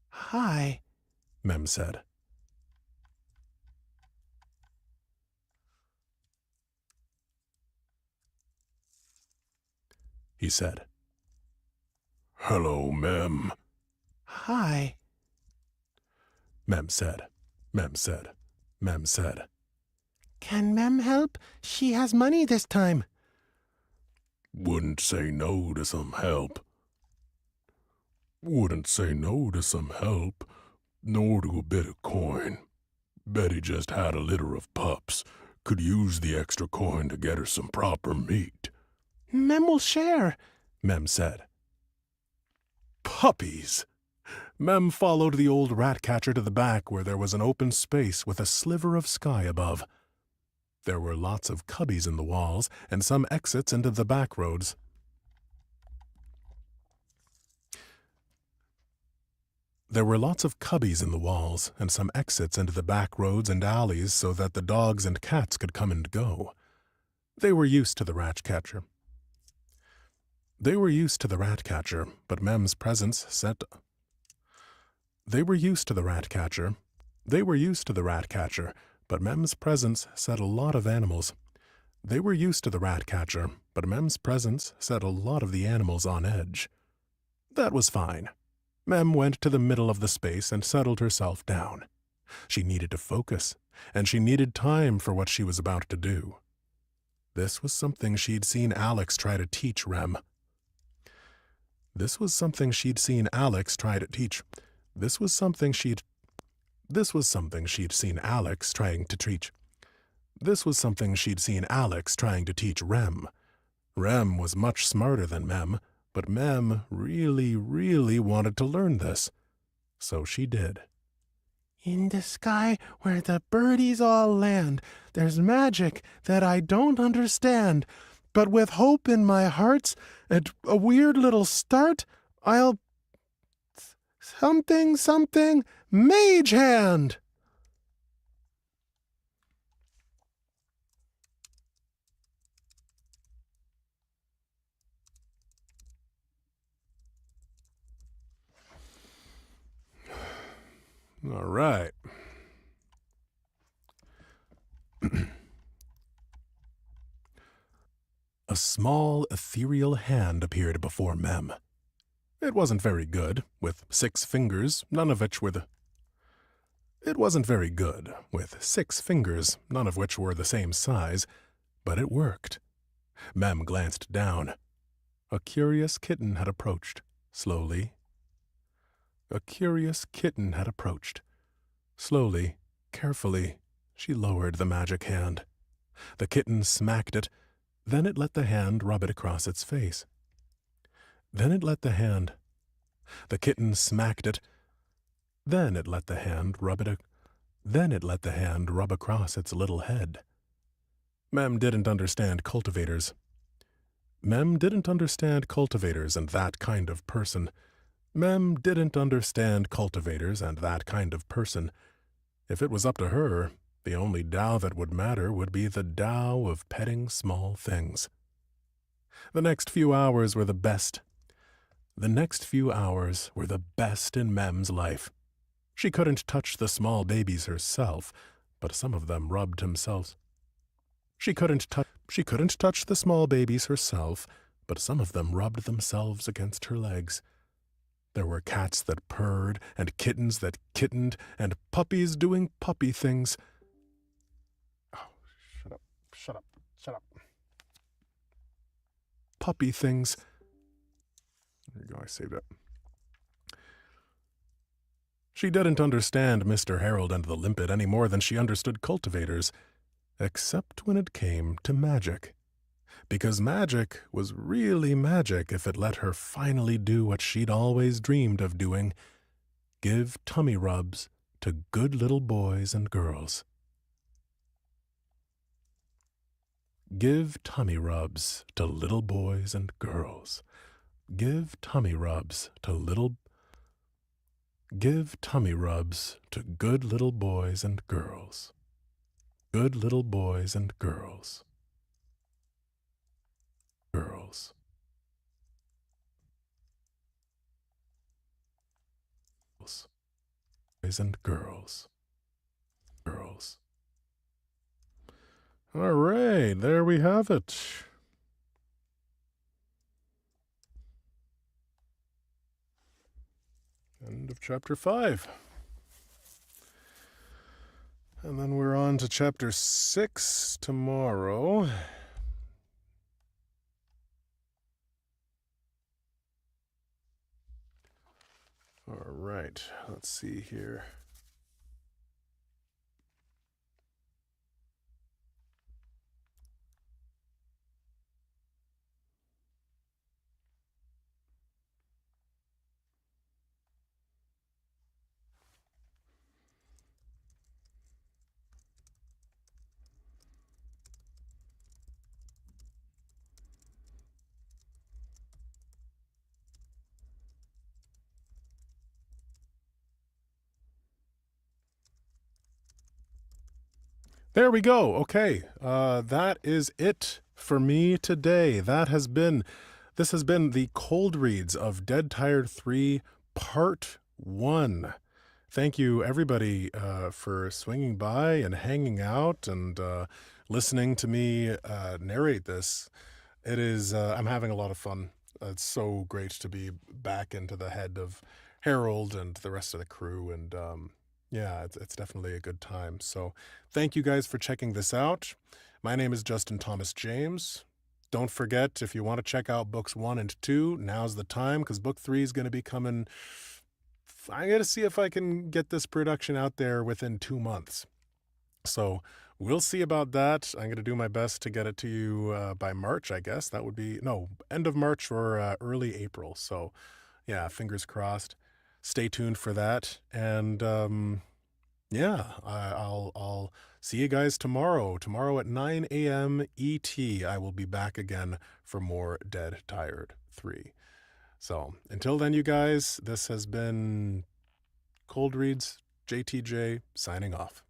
Speaker 3: Hi,
Speaker 1: Mem said. He said. Hello, Mem.
Speaker 3: hi.
Speaker 1: Mem said.
Speaker 3: Can Mem help? She has money this time.
Speaker 1: Wouldn't say no to some help. Nor to a bit of coin. Betty just had a litter of pups. Could use the extra coin to get her some proper meat.
Speaker 3: Mem will share,
Speaker 1: Mem said. Puppies! Mem followed the old rat-catcher to the back where there was an open space with a sliver of sky above. There were lots of cubbies in the walls and some exits into the back roads. There were lots of cubbies in the walls and some exits into the back roads and alleys so that the dogs and cats could come and go. They were used to the rat-catcher. But Mem's presence set... But Mem's presence set a lot of the animals on edge. That was fine. Mem went to the middle of the space and settled herself down. She needed to focus, and she needed time for what she was about to do. This was something she'd seen Alex try to teach Rem. This was something she'd seen Alex trying to teach Rem. Rem was much smarter than Mem, but Mem really, really wanted to learn this. So she did.
Speaker 3: In the sky where the birdies all land, there's magic that I don't understand. But with hope in my heart and a weird little start, I'll... something, mage hand!
Speaker 1: All right. A small, ethereal hand appeared before Mem. It wasn't very good, with 6 fingers, none of which were the same size, but it worked. Mem glanced down. A curious kitten had approached, slowly. Carefully, she lowered the magic hand. The kitten smacked it, then it let the hand rub it across its face. The kitten smacked it, then it let the hand rub across its little head. Mem didn't understand cultivators. And that kind of person. If it was up to her, the only Tao that would matter would be the Tao of petting small things. The next few hours were the best in Mem's life. She couldn't touch the small babies herself, but some of them rubbed themselves. She couldn't touch the small babies herself, but some of them rubbed themselves against her legs. There were cats that purred, and kittens that kittened, and puppies doing puppy things. Oh, shut up, shut up, shut up. Puppy things. There you go, I saved it. She didn't understand Mr. Harold and the Limpet any more than she understood cultivators, except when it came to magic. Because magic was really magic if it let her finally do what she'd always dreamed of doing: give tummy rubs to good little boys and girls. Give tummy rubs to little boys and girls. Give tummy rubs to Give tummy rubs to good little boys and girls. Good little boys and girls. Girls. Boys and girls. Girls. All right, there we have it. End of chapter 5. And then we're on to chapter 6 tomorrow. All right, let's see here. There we go. Okay, that is it for me today. This has been the Cold Reads of Dead Tired 3 Part 1. Thank you, everybody, for swinging by and hanging out and listening to me narrate this. It is, I'm having a lot of fun. It's so great to be back into the head of Harold and the rest of the crew, and yeah, it's definitely a good time. So thank you guys for checking this out. My name is Justin Thomas James. Don't forget, if you want to check out books 1 and 2, now's the time, because book 3 is going to be coming. I got to see if I can get this production out there within 2 months. So we'll see about that. I'm going to do my best to get it to you by March, I guess. That would be, no, end of March or early April. So yeah, fingers crossed. Stay tuned for that. And yeah, I'll see you guys tomorrow. Tomorrow at 9 a.m. ET, I will be back again for more Dead Tired 3. So until then, you guys, this has been Cold Reads, JTJ, signing off.